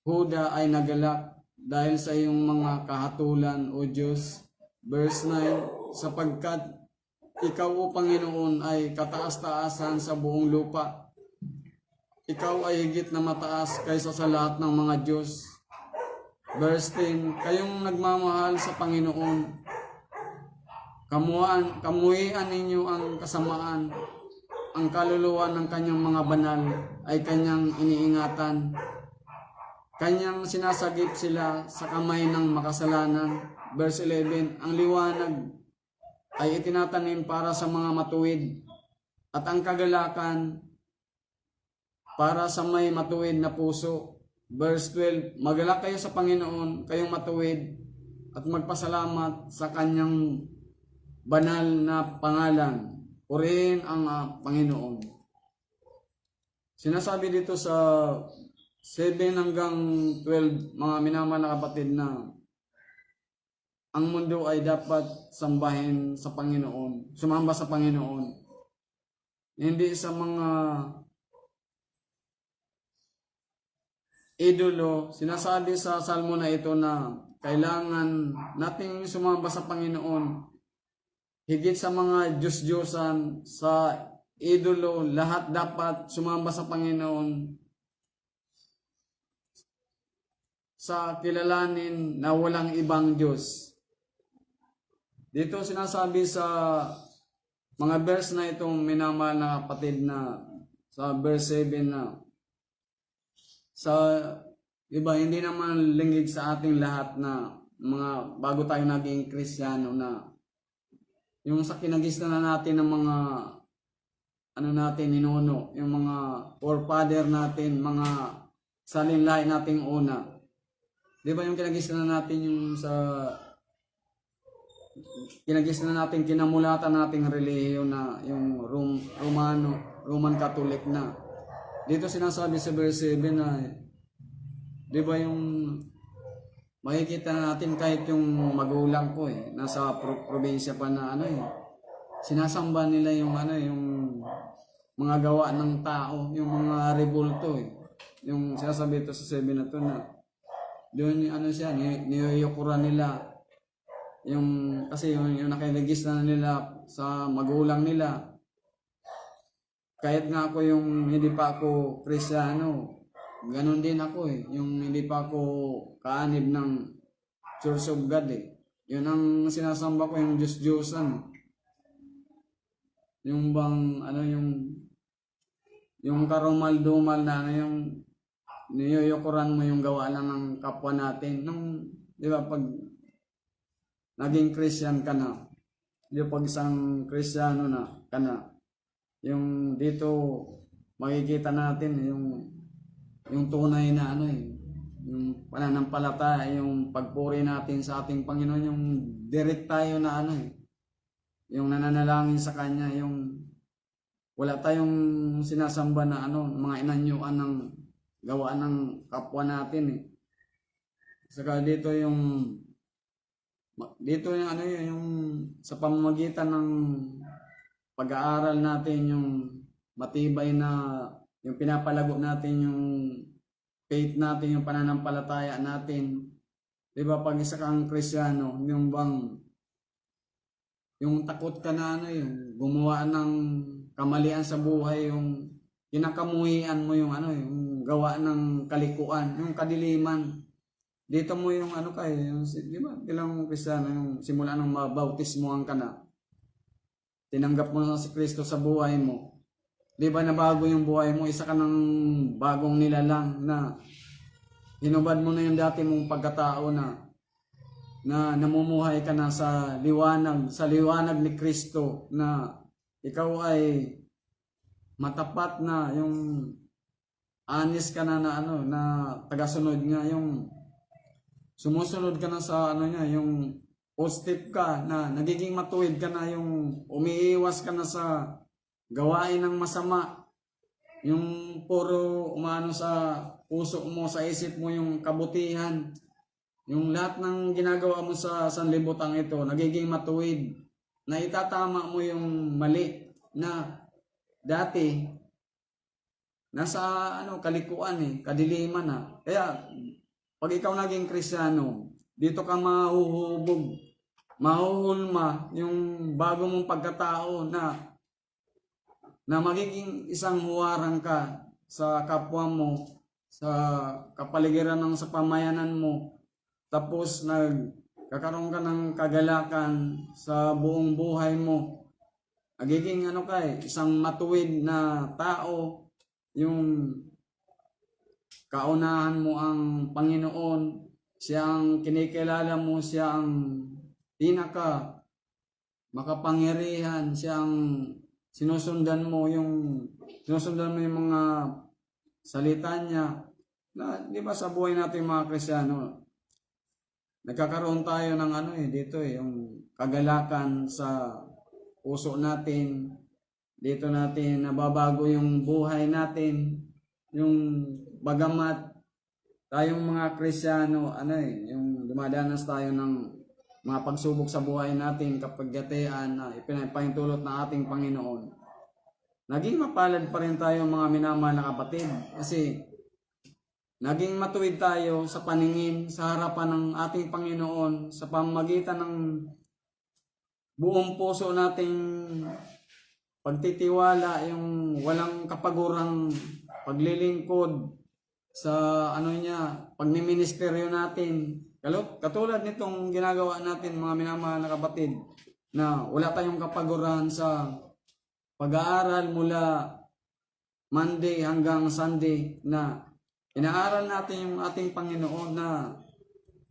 Huda ay nagalak dahil sa iyong mga kahatulan, O Diyos. Verse 9, sapagkat ikaw, O Panginoon, ay kataas-taasan sa buong lupa. Ikaw ay higit na mataas kaysa sa lahat ng mga Diyos. Verse 10, kayong nagmamahal sa Panginoon, kamuhian ninyo ang kasamaan. Ang kaluluwa ng kanyang mga banal ay kanyang iniingatan. Kanyang sinasagip sila sa kamay ng makasalanan. Verse 11, ang liwanag ay itinatanim para sa mga matuwid, at ang kagalakan para sa may matuwid na puso. Verse 12, magalak kayo sa Panginoon, kayong matuwid, at magpasalamat sa kanyang banal na pangalan. Purihin ang Panginoon. Sinasabi dito sa 7 hanggang 12, mga minamahal na kapatid, na ang mundo ay dapat sambahin sa Panginoon, sumamba sa Panginoon. Hindi sa mga idolo. Sinasabi sa salmo na ito na kailangan nating sumamba sa Panginoon. Higit sa mga Diyos-Diyosan, sa idolo, lahat dapat sumamba sa Panginoon. Sa kilalanin na walang ibang Diyos. Dito sinasabi sa mga verse na itong minamahal na kapatid, na sa verse 7 na iba, hindi naman lingid sa ating lahat na mga bago tayo naging Kristiyano, na yung sa kinagisnan natin ng mga natin ninuno, yung mga forefather natin, mga salinlahi nating una. Di ba yung kinagisnan natin, yung sa kinagisnan natin, kinamulatan nating relihiyon na yung Roman Catholic na. Dito sinasabi sa verse 7 na, di ba yung makikita natin kahit yung magulang ko nasa probinsya pa na sinasamba nila yung yung mga gawa ng tao, yung mga rebulto Yung sinasabi ito sa 7 na to na doon siya, niyuyukuran nila. Kasi yung nakiligis na nila sa magulang nila. Kahit nga ako yung hindi pa ako Kristiyano, ganun din ako yung hindi pa ako kaanib ng Church of God Yun ang sinasamba ko, yung Diyos-Diyosan. Yung bang yung karumal-dumal na yung niyuyukuran mo yung gawa lang ng kapwa natin. Di ba, pag naging Christian ka na, yung pag isang Kristiyano na ka na, yung dito makikita natin yung tunay na yung pananampalataya, yung pagpuri natin sa ating Panginoon, yung direct tayo na yung nananalangin sa Kanya, yung wala tayong sinasamba na mga inanyuan ng gawaan ng kapwa natin Saka dito yung yung sa pamamagitan ng pag-aaral natin yung matibay na yung pinapalago natin yung faith natin, yung pananampalataya natin. 'Di ba pag isa kang Kristiyano, yung takot ka na yung gumawa ng kamalian sa buhay, yung kinakamuhian mo yung yung gawa ng kalikuan, yung kadiliman. Dito mo yung yung, di ba, bilang Kristiyano, yung simula ng mabautismuhan ka na, tinanggap mo na si Kristo sa buhay mo. Di ba nabago yung buhay mo, isa ka ng bagong nilalang na hinubad mo na yung dati mong pagkatao na namumuhay ka na sa liwanag ni Kristo, na ikaw ay matapat na, yung honest ka na na tagasunod nga, yung sumusunod ka na sa yung positive ka, na nagiging matuwid ka na, yung umiiwas ka na sa gawain ng masama, yung puro umano sa puso mo, sa isip mo yung kabutihan, yung lahat ng ginagawa mo sa sanlibutan ito nagiging matuwid, na itatama mo yung mali na dati nasa kalikuan kadiliman na. Kaya pag ikaw naging Kristiyano, dito ka mahuhulma yung bago mong pagkatao na magiging isang huwarang ka sa kapwa mo, sa kapaligiran ng sa pamayanan mo. Tapos nagkakaroon ka ng kagalakan sa buong buhay mo. Magiging isang matuwid na tao, yung kaunahan mo ang Panginoon, siya ang kinikilala mo, siya ang pinaka makapangyarihan, siya ang sinusundan mo yung mga salita niya. Na, di ba sa buhay natin mga Kristiyano, nagkakaroon tayo ng dito yung kagalakan sa puso natin. Dito natin nababago yung buhay natin, yung bagamat tayong mga Kristiyano, yung dumadanas tayo ng mga pagsubok sa buhay natin, kapag gatean na ipinapahintulot ng ating Panginoon, naging mapalad pa rin tayo mga minamahal na kapatid, kasi naging matuwid tayo sa paningin sa harapan ng ating Panginoon sa pamamagitan ng buong puso nating pagtitiwala, yung walang kapagurang paglilingkod sa pagmiministeryo natin. Katulad nitong ginagawa natin mga minamahal na kapatid, na wala tayong kapagurahan sa pag-aaral mula Monday hanggang Sunday, na inaaral natin yung ating Panginoon, na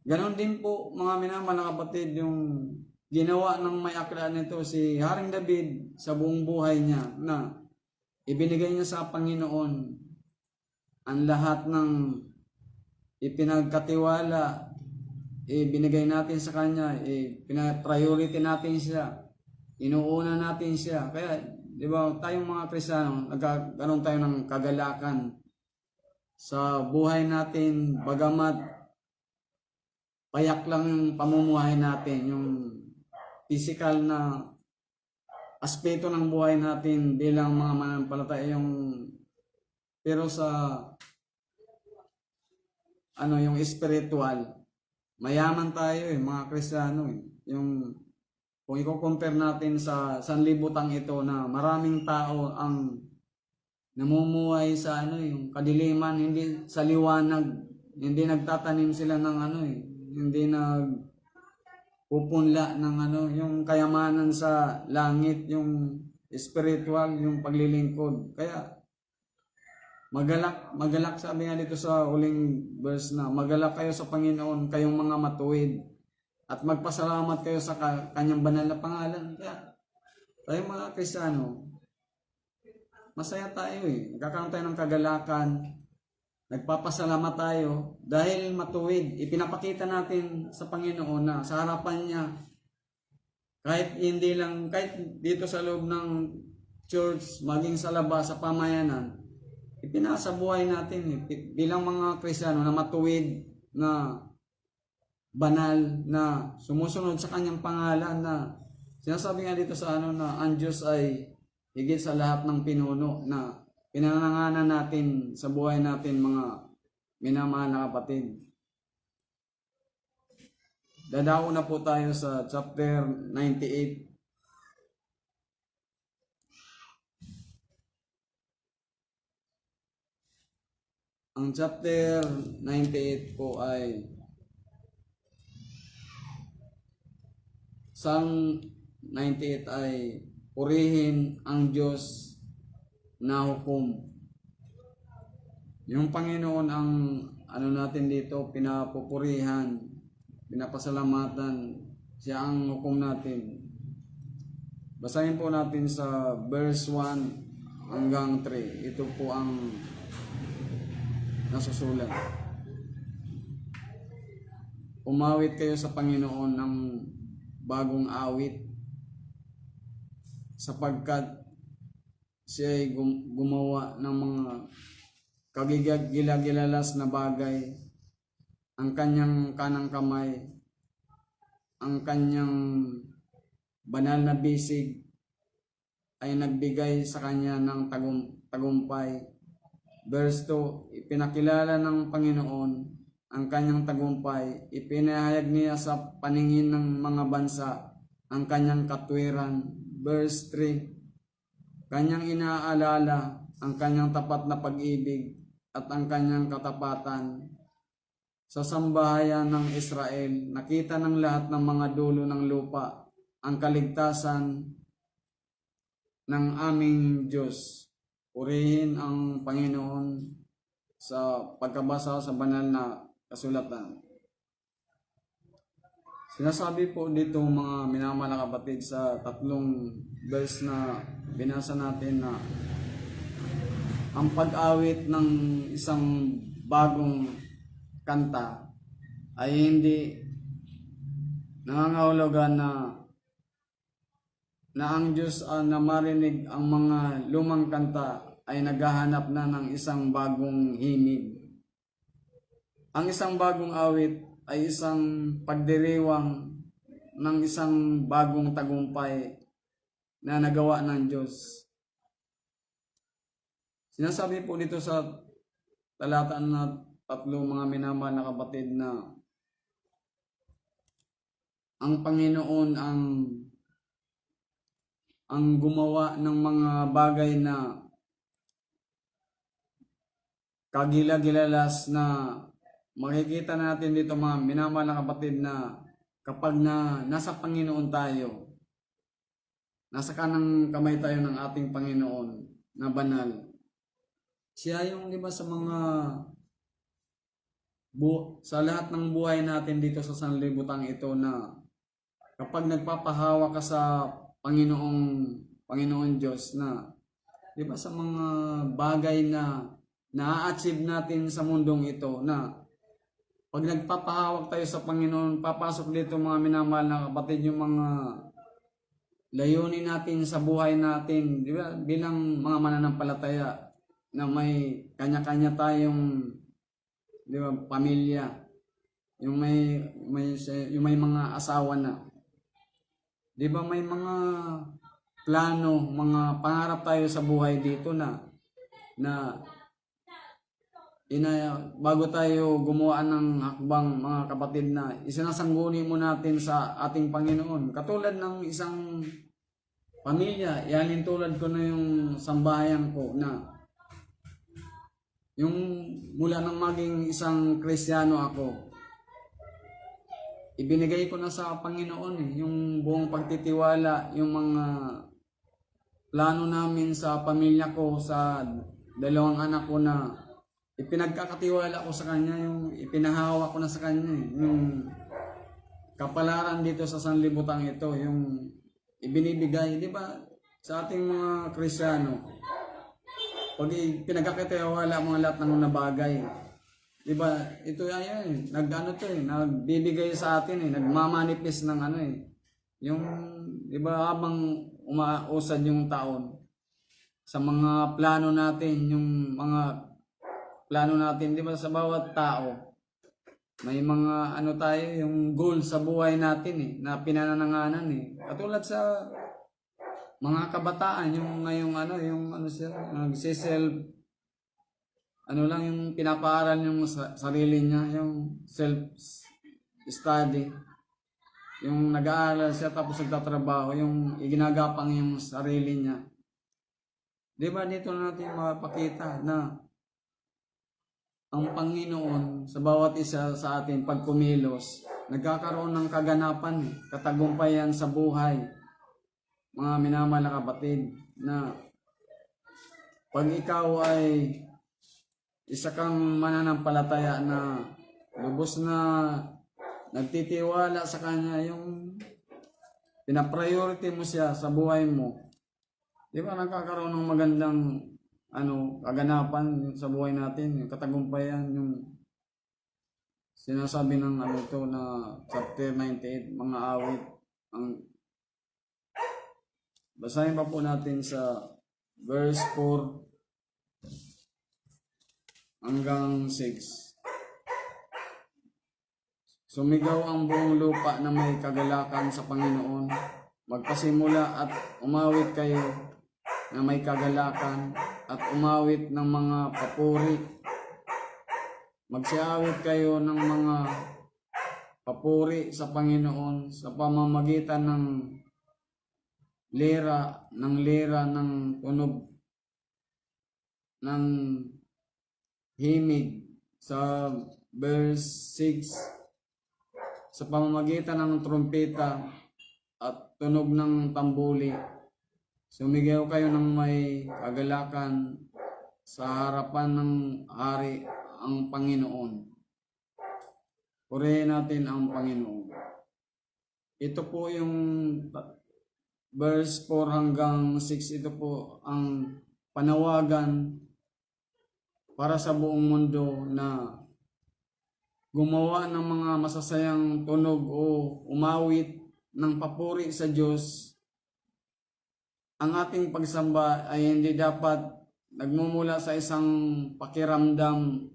ganon din po mga minamahal na kapatid yung ginawa ng may akda nito si Haring David sa buong buhay niya, na ibinigay niya sa Panginoon ang lahat ng ipinagkatiwala, ibinigay natin sa Kanya, priority natin siya, inuuna natin siya. Kaya, di ba, tayong mga Kristiyano, nagkaroon tayo ng kagalakan sa buhay natin, bagamat payak lang yung pamumuhay natin, yung physical na aspeto ng buhay natin bilang mga mananampalataya, pero sa yung spiritual, mayaman tayo mga Kristiyano yung kung i-compare natin sa sanlibutan ito, na maraming tao ang namumuhay sa yung kadiliman, hindi sa liwanag, hindi nagtatanim sila ng hindi pupunla ng yung kayamanan sa langit, yung spiritual, yung paglilingkod. Kaya magalak sabi nga dito sa huling verse, na magalak kayo sa Panginoon, kayong mga matuwid, at magpasalamat kayo sa kanyang banal na pangalan. Kaya tayo mga Kristiyano, masaya tayo eh. Nagkakaroon tayo ng kagalakan, nagpapasalamat tayo dahil matuwid. Ipinapakita natin sa Panginoon na sa harapan niya, kahit hindi lang, kahit dito sa loob ng church, maging sa labas, sa pamayanan, ipinasa buhay natin bilang mga Kristiyano na matuwid, na banal, na sumusunod sa kanyang pangalan, na sinasabi nga dito sa na ang Diyos ay higit sa lahat ng pinuno na pinananganan natin sa buhay natin, mga minamahal na kapatid. Dadao na po tayo sa chapter 98. Ang chapter 98 po ay Psalm 98 ay purihin ang Diyos na hukom. Yung Panginoon ang natin dito, pinapupurihan, pinapasalamatan, siya ang hukom natin. Basahin po natin sa verse 1 hanggang 3. Ito po ang nasusulat. Umawit kayo sa Panginoon ng bagong awit, sapagkat siya ay gumawa ng mga kagilagilalas na bagay. Ang kanyang kanang kamay, ang kanyang banal na bisig ay nagbigay sa kanya ng tagumpay. Verse 2, ipinakilala ng Panginoon ang kanyang tagumpay, ipinahayag niya sa paningin ng mga bansa ang kanyang katwiran. Verse 3, kanyang inaalala ang kanyang tapat na pag-ibig at ang kanyang katapatan. Sa sambahayan ng Israel, nakita ng lahat ng mga dulo ng lupa ang kaligtasan ng aming Diyos. Purihin ang Panginoon sa pagkabasa sa banal na kasulatan. Sinasabi po dito mga minamahal na kapatid sa tatlong verse na binasa natin na ang pag-awit ng isang bagong kanta ay hindi nangangahulugan na ang Diyos na marinig ang mga lumang kanta ay naghahanap na ng isang bagong himig. Ang isang bagong awit ay isang pagdiriwang ng isang bagong tagumpay na nagawa ng Diyos. Sinasabi po dito sa talata na 3, mga minamahal na kapatid, na ang Panginoon ang gumawa ng mga bagay na kagilagilalas na makikita natin dito mga minamahal na kapatid na kapag nasa Panginoon tayo, nasa kanang kamay tayo ng ating Panginoon na banal. Siya yung sa mga sa lahat ng buhay natin dito sa sanlibutan ito, na kapag nagpapahawa ka sa Panginoon Diyos, na sa mga bagay na na-achieve natin sa mundong ito, na pag nagpapahawak tayo sa Panginoon, papasok dito mga minamahal na kapatid yung mga layunin natin sa buhay natin, bilang mga mananampalataya na may kanya-kanya tayong pamilya, yung may mga asawa na. May mga plano, mga pangarap tayo sa buhay dito na bago tayo gumawa ng hakbang, mga kapatid, na isinasangguni mo natin sa ating Panginoon. Katulad ng isang pamilya, yan tulad ko na yung sambahayan ko, na yung mula nang maging isang Kristiyano ako, ibinigay ko na sa Panginoon yung buong pagtitiwala, yung mga plano namin sa pamilya ko, sa dalawang anak ko, na ipinagkakatiwala ko sa Kanya, yung ipinahawa ko na sa Kanya, yung kapalaran dito sa sanlibutan ito, yung ibinibigay, di ba, sa ating mga Kristiyano, pag pinagkakatiwala mga lahat ng mga bagay, di ba, ito yan, nag-ano to nagbibigay sa atin nagmamanifest ng yung, di ba, habang umausad yung taon, sa mga plano natin, yung mga plano natin, di ba, sa bawat tao, may mga tayo, yung goal sa buhay natin na pinanananganan Katulad sa mga kabataan, yung ngayong yung siya, nagsiself, lang yung pinapaaral yung sarili niya, yung self-study. Yung nag-aaral siya tapos nagtatrabaho, yung iginagapang yung sarili niya. Di ba dito natin mapakita na ang Panginoon sa bawat isa sa atin pag kumilos, nagkakaroon ng kaganapan, katagumpayan sa buhay. Mga minamahal na kapatid, na pag ikaw ay isa kang mananampalataya na lubos na nagtitiwala sa Kanya, yung pinapriority mo siya sa buhay mo, di ba nagkakaroon ng magandang kaganapan sa buhay natin, yung katagumpayan, yung sinasabi ng na chapter 98, mga awit. Basahin pa po natin sa verse 4 hanggang 6. Sumigaw ang buong lupa na may kagalakan sa Panginoon. Magpasimula at umawit kayo na may kagalakan at umawit ng mga papuri. Magsiawit kayo ng mga papuri sa Panginoon sa pamamagitan ng lira ng tunog ng himig. Sa verse 6, sa pamamagitan ng trumpeta at tunog ng tambuli, sumigaw kayo ng may kagalakan sa harapan ng hari ang Panginoon. Purihin natin ang Panginoon. Ito po yung verse 4 hanggang 6. Ito po ang panawagan para sa buong mundo na gumawa ng mga masasayang tunog o umawit ng papuri sa Diyos. Ang ating pagsamba ay hindi dapat nagmumula sa isang pakiramdam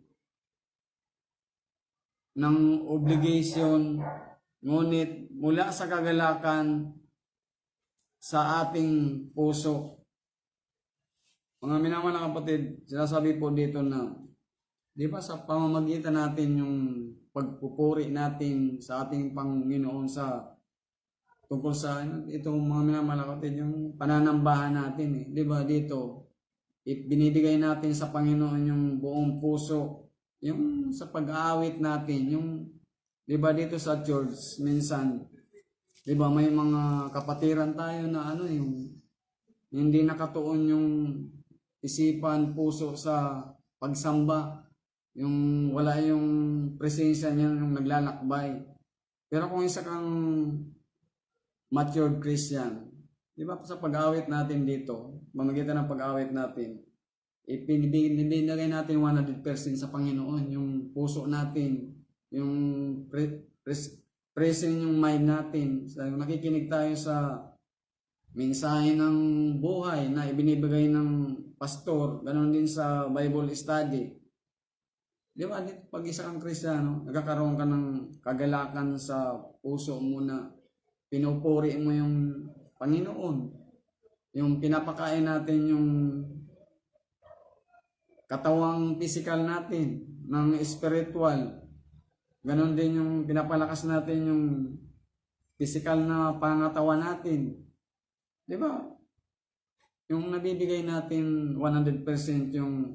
ng obligation, ngunit mula sa kagalakan sa ating puso. Mga minamahal na kapatid, sinasabi po dito na, di ba sa pamamagitan natin yung pagpupuri natin sa ating Panginoon sa tungkol sa itong mga minamahal na kapatid, yung pananambahan natin di ba dito, binibigay natin sa Panginoon yung buong puso, yung sa pag-aawit natin, yung di ba dito sa church, minsan, di ba may mga kapatiran tayo na yung hindi nakatuon yung isipan, puso sa pagsamba, yung wala yung presensya niya yung naglalakbay. Pero kung isa kang matured Christian, di ba sa pag-awit natin dito, mamagitan ng pag-awit natin, ibinigay natin 100% sa Panginoon, yung puso natin, yung present yung mind natin. So, nakikinig tayo sa mensahe ng buhay na ibinibigay ng pastor, ganoon din sa Bible study. Di ba, pag isa kang Kristiyano, nagkakaroon ka ng kagalakan sa puso mo na pinupuri mo yung Panginoon. Yung pinapakain natin yung katawang physical natin, ng spiritual. Ganon din yung pinapalakas natin yung physical na pangatawan natin. Di ba? Yung nabibigay natin 100% yung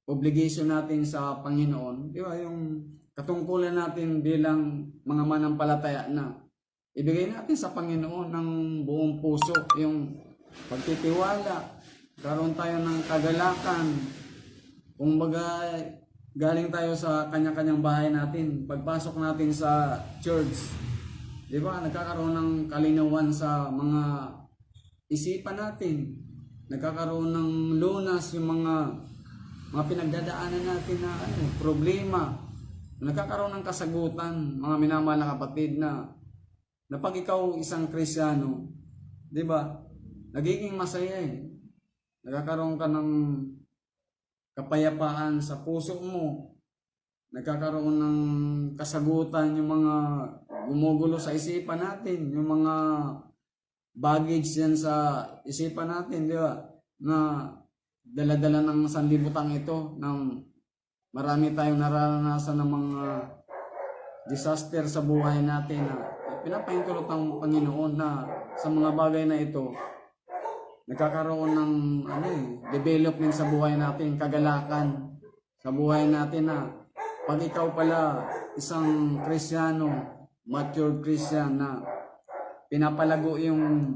obligation natin sa Panginoon. Di ba? Yung katungkulan natin bilang mga manampalataya na ibigay natin sa Panginoon ng buong puso, yung pagtitiwala, karoon tayo ng kagalakan. Kung baga, galing tayo sa kanya-kanyang bahay natin, pagpasok natin sa church, Di ba? Nagkakaroon ng kalinawan sa mga isipan natin. Nagkakaroon ng lunas yung mga pinagdadaanan natin na problema. Nagkakaroon ng kasagutan, mga minamahal na kapatid, na pag ikaw isang Kristiyano, di ba? Nagiging masaya eh. Nagkakaroon ka ng kapayapaan sa puso mo. Nagkakaroon ng kasagutan yung mga gumugulo sa isipan natin, yung mga baggage yan sa isipan natin, di ba? Na dala-dala ng sanlibutan ito, ng marami tayong nararanasan ng mga disaster sa buhay natin na pinapahintulot ng Panginoon na sa mga bagay na ito, nagkakaroon ng development sa buhay natin, kagalakan sa buhay natin na pag ikaw pala isang Kristiyano, mature Christian na pinapalago yung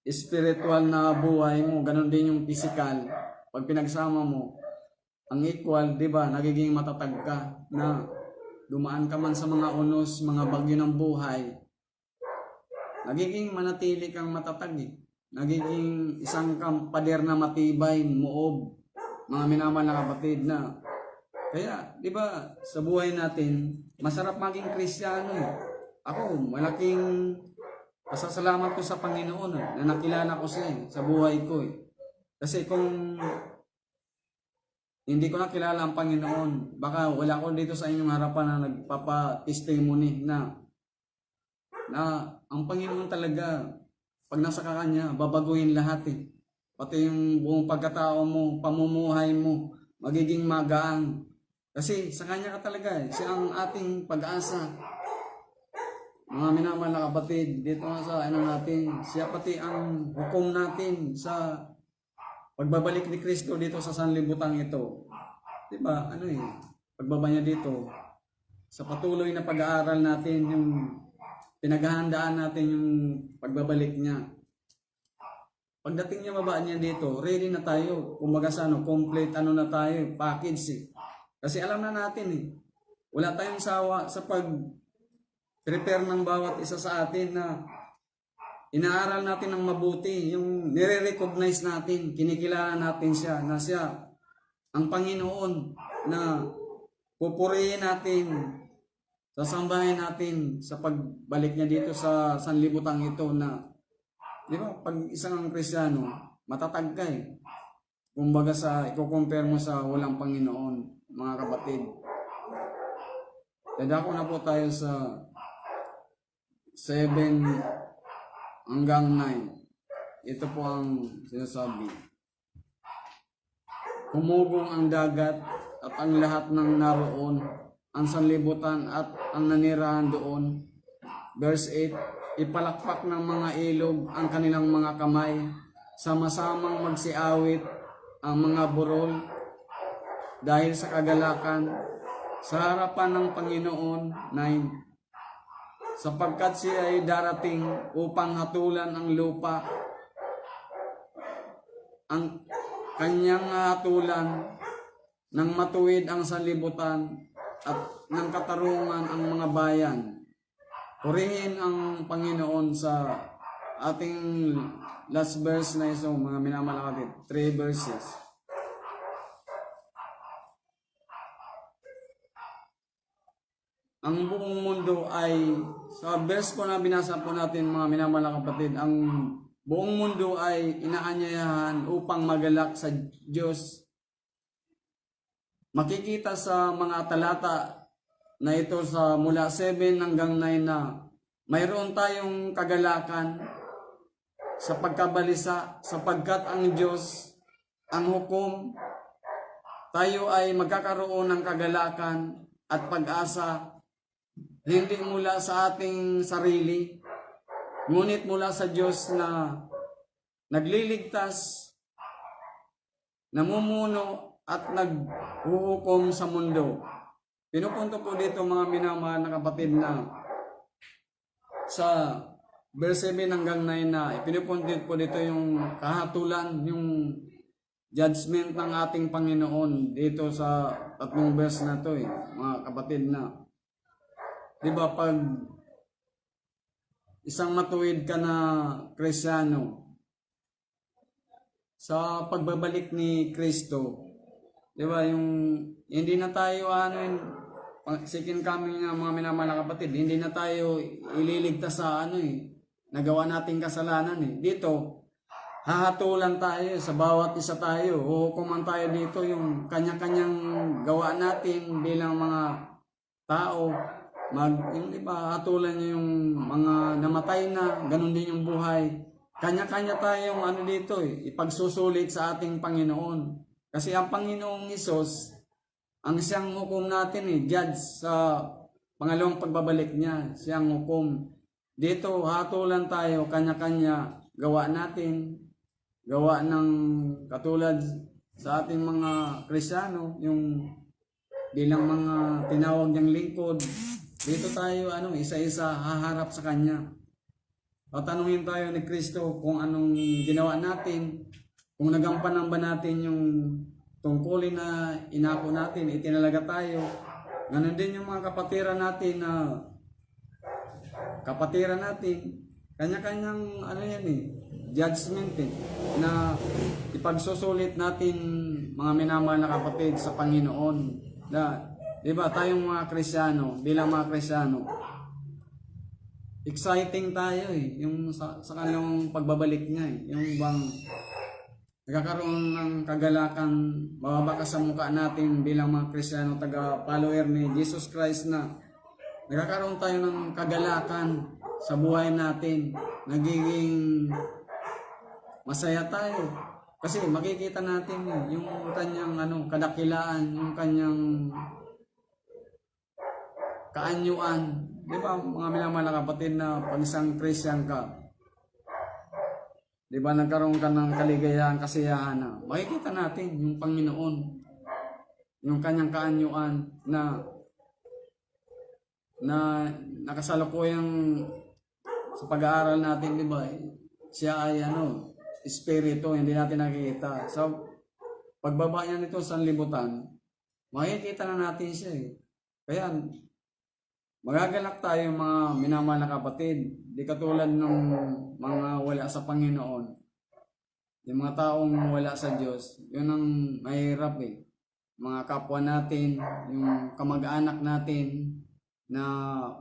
spiritual na buhay mo, ganun din yung physical. Pag pinagsama mo, ang equal, di ba, nagiging matatag ka na dumaan ka man sa mga unos, mga bagyo ng buhay, nagiging manatili kang matatag eh. Nagiging isang pader na matibay, moob, mga minamahal na kapatid na. Kaya, di ba, sa buhay natin, masarap maging Kristiyano eh. Ako, malaking pasasalamat ko sa Panginoon na nakilala ko siya sa buhay ko eh. Kasi kung hindi ko nakilala ang Panginoon, baka wala ko dito sa inyong harapan na nagpapa-testimony na ang Panginoon talaga, pag nasa ka Kanya, babaguhin lahat eh. Pati yung buong pagkatao mo, pamumuhay mo, magiging magaan. Kasi sa Kanya ka talaga eh. Siya ang ating pag-asa. Mga minamahal na kapatid, dito nga sa natin, siya pati ang hukom natin sa pagbabalik ni Kristo dito sa sanlibutan ito. Diba? Pagbaba niya dito, sa patuloy na pag-aaral natin, yung pinaghahandaan natin yung pagbabalik niya. Pagdating niya, baba niya dito, ready na tayo. Kumbaga sa complete na tayo, package eh. Kasi alam na natin eh, wala tayong sawa sa pag-prepare ng bawat isa sa atin na inaaral natin ng mabuti, yung nire-recognize natin, kinikilala natin siya, na siya ang Panginoon na pupurihin natin, sasambahin natin sa pagbalik niya dito sa sanlibutan ito na, di ba, pag isang Kristiyano, matatag ka eh. Kumbaga i-compare mo sa walang Panginoon, mga kapatid. Dadako na po tayo sa 7 hanggang 9. Ito po ang sinasabi. Humugong ang dagat at ang lahat ng naroon, ang sanlibutan at ang nanirahan doon. Verse 8, ipalakpak ng mga ilog ang kanilang mga kamay, sama-samang magsiawit ang mga burol dahil sa kagalakan sa harapan ng Panginoon. 9, sapagkat siya ay darating upang hatulan ang lupa, ang kanyang hatulan ng matuwid ang sanlibutan at ng katarungan ang mga bayan. Purihin ang Panginoon sa ating last verse na ito, mga minamahal na kapatid, 3 verses. Ang buong mundo ay, sa verse po na binasa po natin, mga minamahal na kapatid, ang buong mundo ay inaanyayahan upang magalak sa Diyos. Makikita sa mga talata na ito sa mula 7 hanggang 9 na mayroon tayong kagalakan sa pagkabalisa sapagkat ang Diyos ang hukom. Tayo ay magkakaroon ng kagalakan at pag-asa hindi mula sa ating sarili, ngunit mula sa Diyos na nagliligtas, namumuno at naghuhukom sa mundo. Pinupunto po dito, mga minamahal na kapatid, na sa verse 7 hanggang 9 na ipinupunto po dito yung kahatulan, yung judgment ng ating Panginoon dito sa tatlong verse na to mga kapatid na. Diba pag isang matuwid ka na Kristiyano, sa pagbabalik ni Kristo, di ba, yung hindi na tayo second coming ng mga minamahal na kapatid, hindi na tayo ililigtas sa nagawa nating kasalanan Dito, hahatulan tayo sa bawat isa tayo. Huhukuman tayo dito yung kanya-kanyang gawa natin bilang mga tao. Yung iba, hatulan niyo yung mga namatay na, ganun din yung buhay. Kanya-kanya tayong dito ipagsusulit sa ating Panginoon. Kasi ang Panginoong Hesus, ang siyang hukom natin judge sa pangalawang pagbabalik niya, siyang hukom. Dito, hatulan tayo, kanya-kanya, gawa natin, gawa ng katulad sa ating mga Kristiyano, yung bilang mga tinawag niyang lingkod. Dito tayo, isa-isa haharap sa Kanya. Tatanungin tayo ni Kristo kung anong ginawa natin, kung nagampanan ba natin yung tungkulin na inako natin, itinalaga tayo. Ganon din yung mga kapatiran natin, kanya-kanyang judgment na ipagsusulit natin mga minamahal na kapatid sa Panginoon. Diba tayong mga Kristiyano, bilang mga Kristiyano, exciting tayo yung sa kanyang pagbabalik niya yung bang nagkakaroon ng kagalakan, bababa sa mukha natin bilang mga Kristiyano, taga-follower ni Jesus Christ na nagkakaroon tayo ng kagalakan sa buhay natin, nagiging masaya tayo kasi makikita natin yung kanyang kadakilaan, yung kanyang kaanyuan. Di ba mga minamahal na kapatid, na pag isang Christian ka, di ba nagkaroon ka ng kaligayahan, kasiyahan na makikita natin yung Panginoon, yung kanyang kaanyuan na nakasalukuyang sa pag-aaral natin, di ba? Siya ay espiritu, hindi natin nakikita. So, pagbaba niya nito sa libutan, makikita na natin siya Kaya, magagalak tayo mga minamahal na kapatid. Di katulad ng mga wala sa Panginoon. Yung mga taong wala sa Diyos, yun ang mahirap Mga kapwa natin, yung kamag-anak natin, na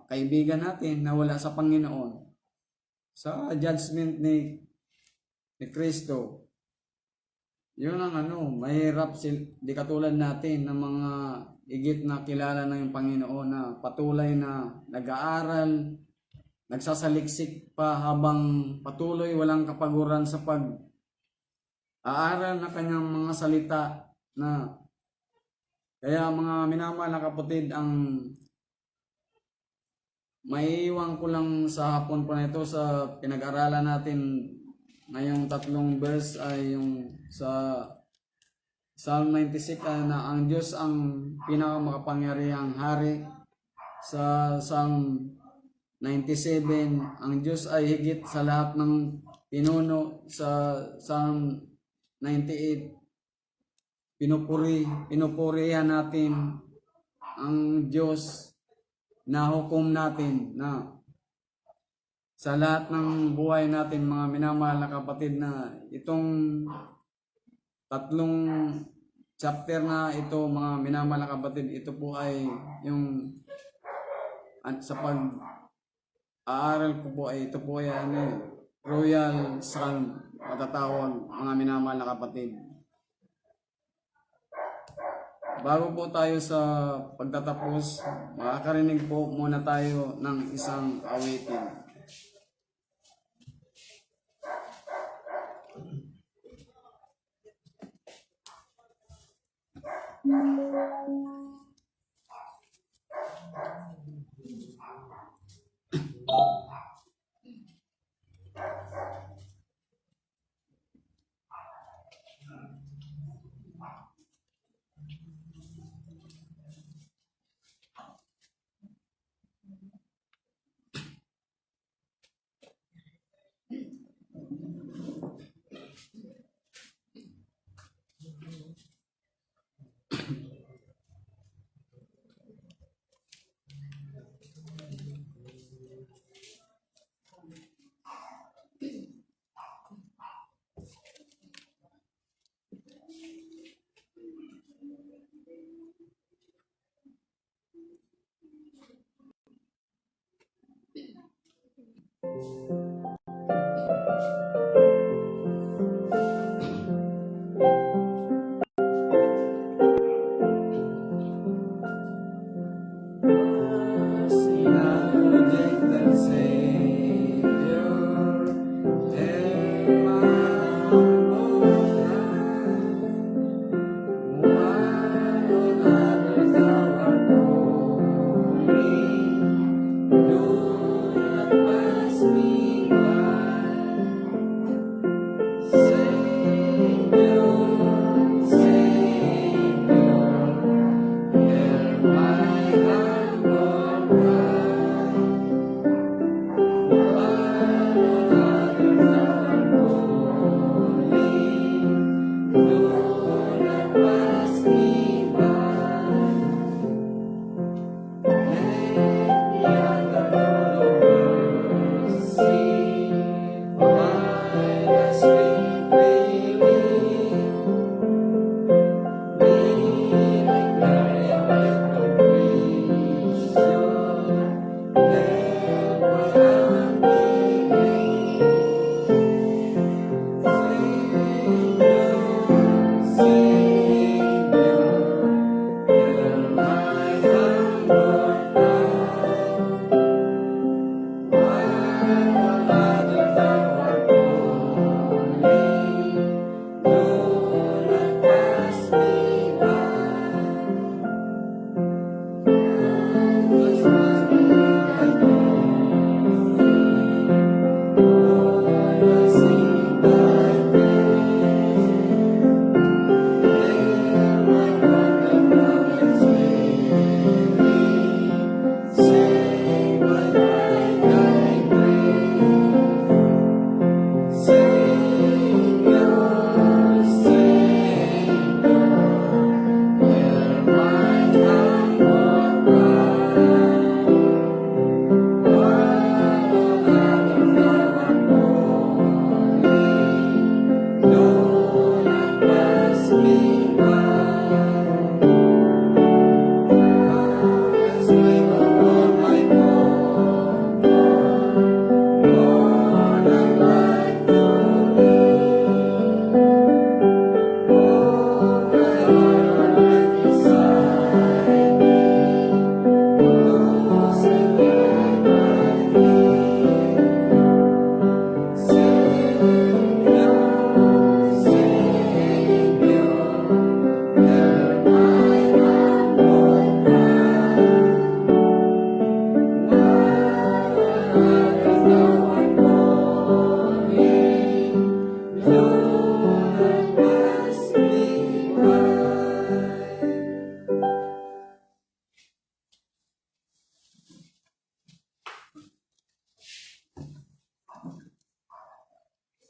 kaibigan natin na wala sa Panginoon. Sa judgment ni Kristo, yun ang mahirap di katulad natin ng mga higit na kilala na yung Panginoon, na patuloy na nag-aaral, nagsasaliksik pa habang patuloy walang kapaguran sa pag-aaral na kanyang mga salita. Kaya mga minamahal na kapatid, ang maiiwan ko lang sa hapon po na ito sa pinag-aralan natin ngayong 3 verse ay yung sa Psalm 96 na ang Diyos ang pinakamakapangyarihang hari. Sa Psalm 97, ang Diyos ay higit sa lahat ng pinuno. Sa Psalm 98, pinupurihan natin ang Diyos na hukom natin na sa lahat ng buhay natin, mga minamahal na kapatid, na itong 3 chapter na ito, mga minamahal na kapatid, ito po ay yung sa pag-aaral ko po ay ito po ay Royal Psalm matatawag, mga minamahal na kapatid. Bago po tayo sa pagtatapos, makakarinig po muna tayo ng isang awitin.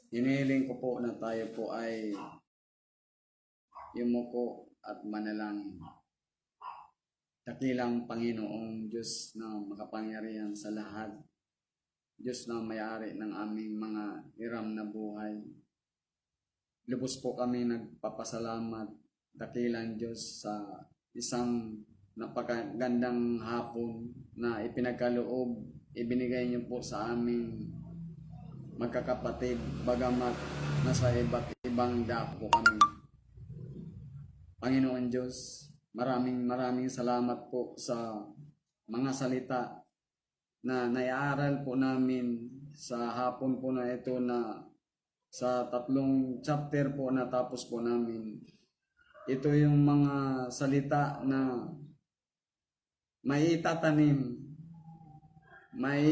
Hinihiling ko po na tayo po ay yumuko at manalangin. Dakilang Panginoong Diyos na makapangyarihan sa lahat, Diyos na may-ari ng aming mga hiram na buhay. Lubos po kami nagpapasalamat, dakilang Diyos, sa isang napakagandang hapon na ipinagkaloob, ibinigay niyo po sa aming magkakapatid, bagamat nasa iba't ibang dako kami. Panginoon Diyos, maraming salamat po sa mga salita na naiaral po namin sa hapon po na ito, na sa 3 chapter po na tapos po namin. Ito yung mga salita na may itatanim, may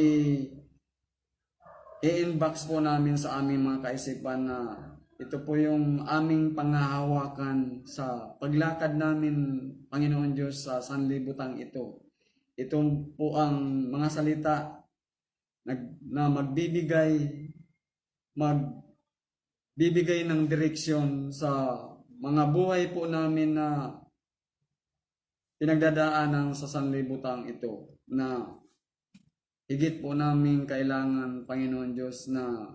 i-inbox po namin sa aming mga kaisipan, na ito po yung aming panghahawakan sa paglakad namin, Panginoon Diyos, sa sanlibutan ito. Ito po ang mga salita na magbibigay ng direksyon sa mga buhay po namin na pinagdadaanan sa sanlibutan ito, na higit po namin kailangan, Panginoon Diyos, na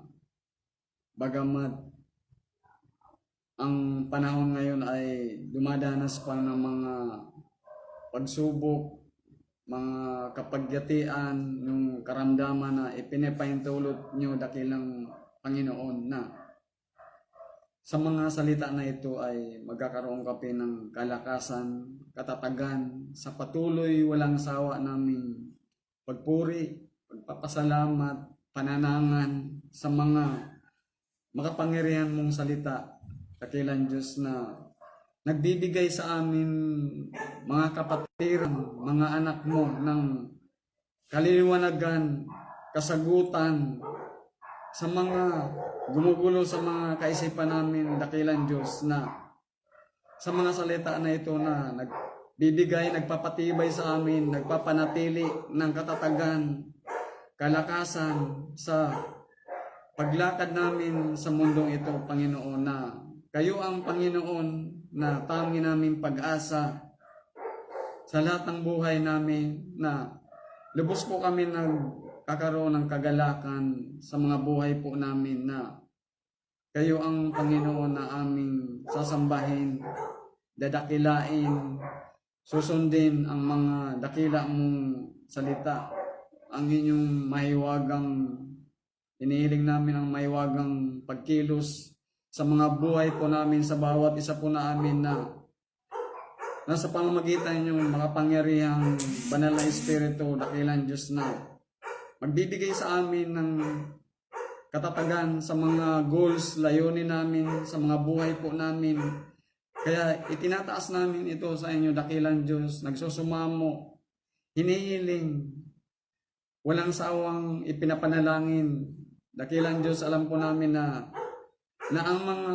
bagamat ang panahon ngayon ay dumadanas pa ng mga pagsubok, mga kapagyatian, yung karamdaman na ipinapaintulot nyo, dakilang Panginoon, na sa mga salita na ito ay magkakaroon kami ng kalakasan, katatagan, sa patuloy walang sawa naming pagpuri, pagpapasalamat, pananangan sa mga makapangyarihan mong salita, dakilang Diyos, na nagbibigay sa amin mga kapatiran, mga anak mo ng kaliliwanagan, kasagutan sa mga gumugulo sa mga kaisipan namin, dakilang Diyos, na sa mga salita na ito na nagbibigay, nagpapatibay sa amin, nagpapanatili ng katatagan, kalakasan sa paglakad namin sa mundong ito, Panginoon, na kayo ang Panginoon na tangi namin pag-asa sa lahat ng buhay namin, na lubos po kami nagkakaroon ng kagalakan sa mga buhay po namin, na kayo ang Panginoon na aming sasambahin, dadakilain, susundin ang mga dakila mong salita, ang inyong mahiwagang, inihiling namin ang mahiwagang pagkilos sa mga buhay po namin, sa bawat isa po namin, na nasa pamamagitan yung makapangyarihang banal na Espiritu, dakilang Diyos, na magbibigay sa amin ng katatagan sa mga goals, layunin namin, sa mga buhay po namin. Kaya itinataas namin ito sa inyo, dakilang Diyos, nagsusumamo, hinihiling, walang sawang ipinapanalangin. Dakilang Diyos, alam po namin na ang mga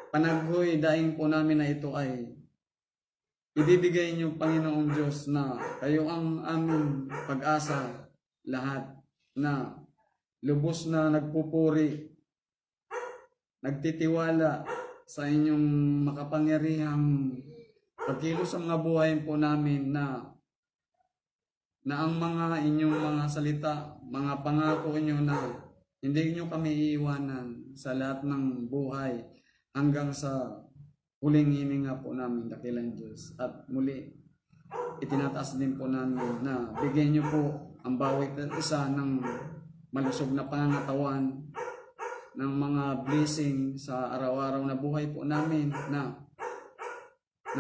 panaghoy daing po namin na ito ay ibibigay niyo, Panginoong Diyos, na kayo ang aming pag-asa, lahat na lubos na nagpupuri, nagtitiwala sa inyong makapangyarihang pagkilos sa mga buhay po namin, na ang mga inyong mga salita, mga pangako inyo na hindi nyo kami iiwanan sa lahat ng buhay hanggang sa huling hininga po namin, dakilang Diyos. At muli, itinataas din po namin na bigyan nyo po ang bawat isa ng malusog na pangangatawan, ng mga blessing sa araw-araw na buhay po namin, na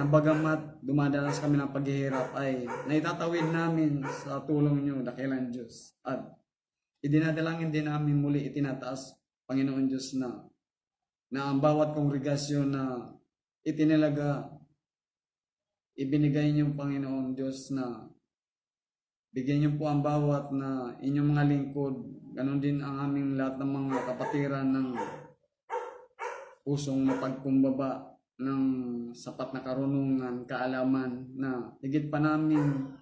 bagamat dumadanas kami ng paghihirap ay naitatawid namin sa tulong nyo, dakilang Diyos. At idinadalangin din namin muli, itinataas, Panginoon Diyos, na ang bawat kongregasyon na itinilaga, ibinigay niyo, Panginoon Diyos, na bigyan niyo po ang bawat na inyong mga lingkod, ganon din ang aming lahat ng mga kapatiran ng pusong mapagkumbaba, ng sapat na karunungan, kaalaman, na higit pa namin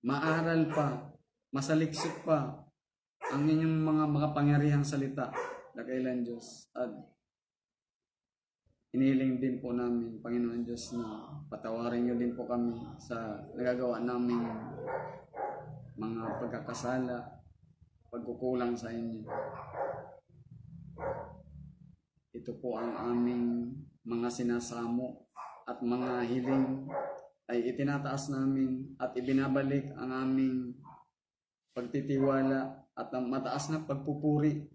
maaral pa, masaliksik pa ang inyong mga makapangyarihang salita, dakilang Diyos. At inihiling din po namin, Panginoon Diyos, na patawarin niyo din po kami sa nagagawa namin mga pagkakasala, pagkukulang sa inyo. Ito po ang aming mga sinasamo at mga hiling ay itinataas namin at ibinabalik ang aming pagtitiwala at ang mataas na pagpupuri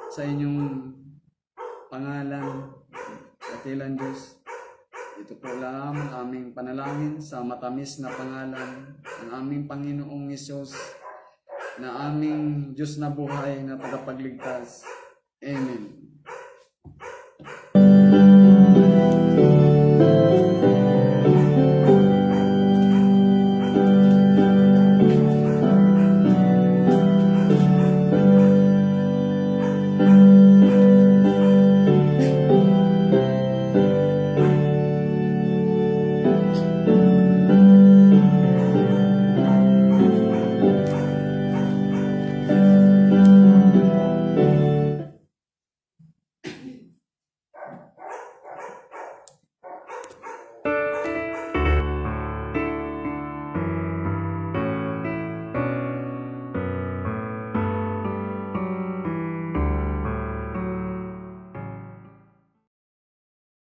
sa inyong pangalan, dakilang Diyos. Ito po lang ang aming panalangin sa matamis na pangalan ng aming Panginoong Hesus, na aming Diyos na buhay na tagapagligtas. Amen.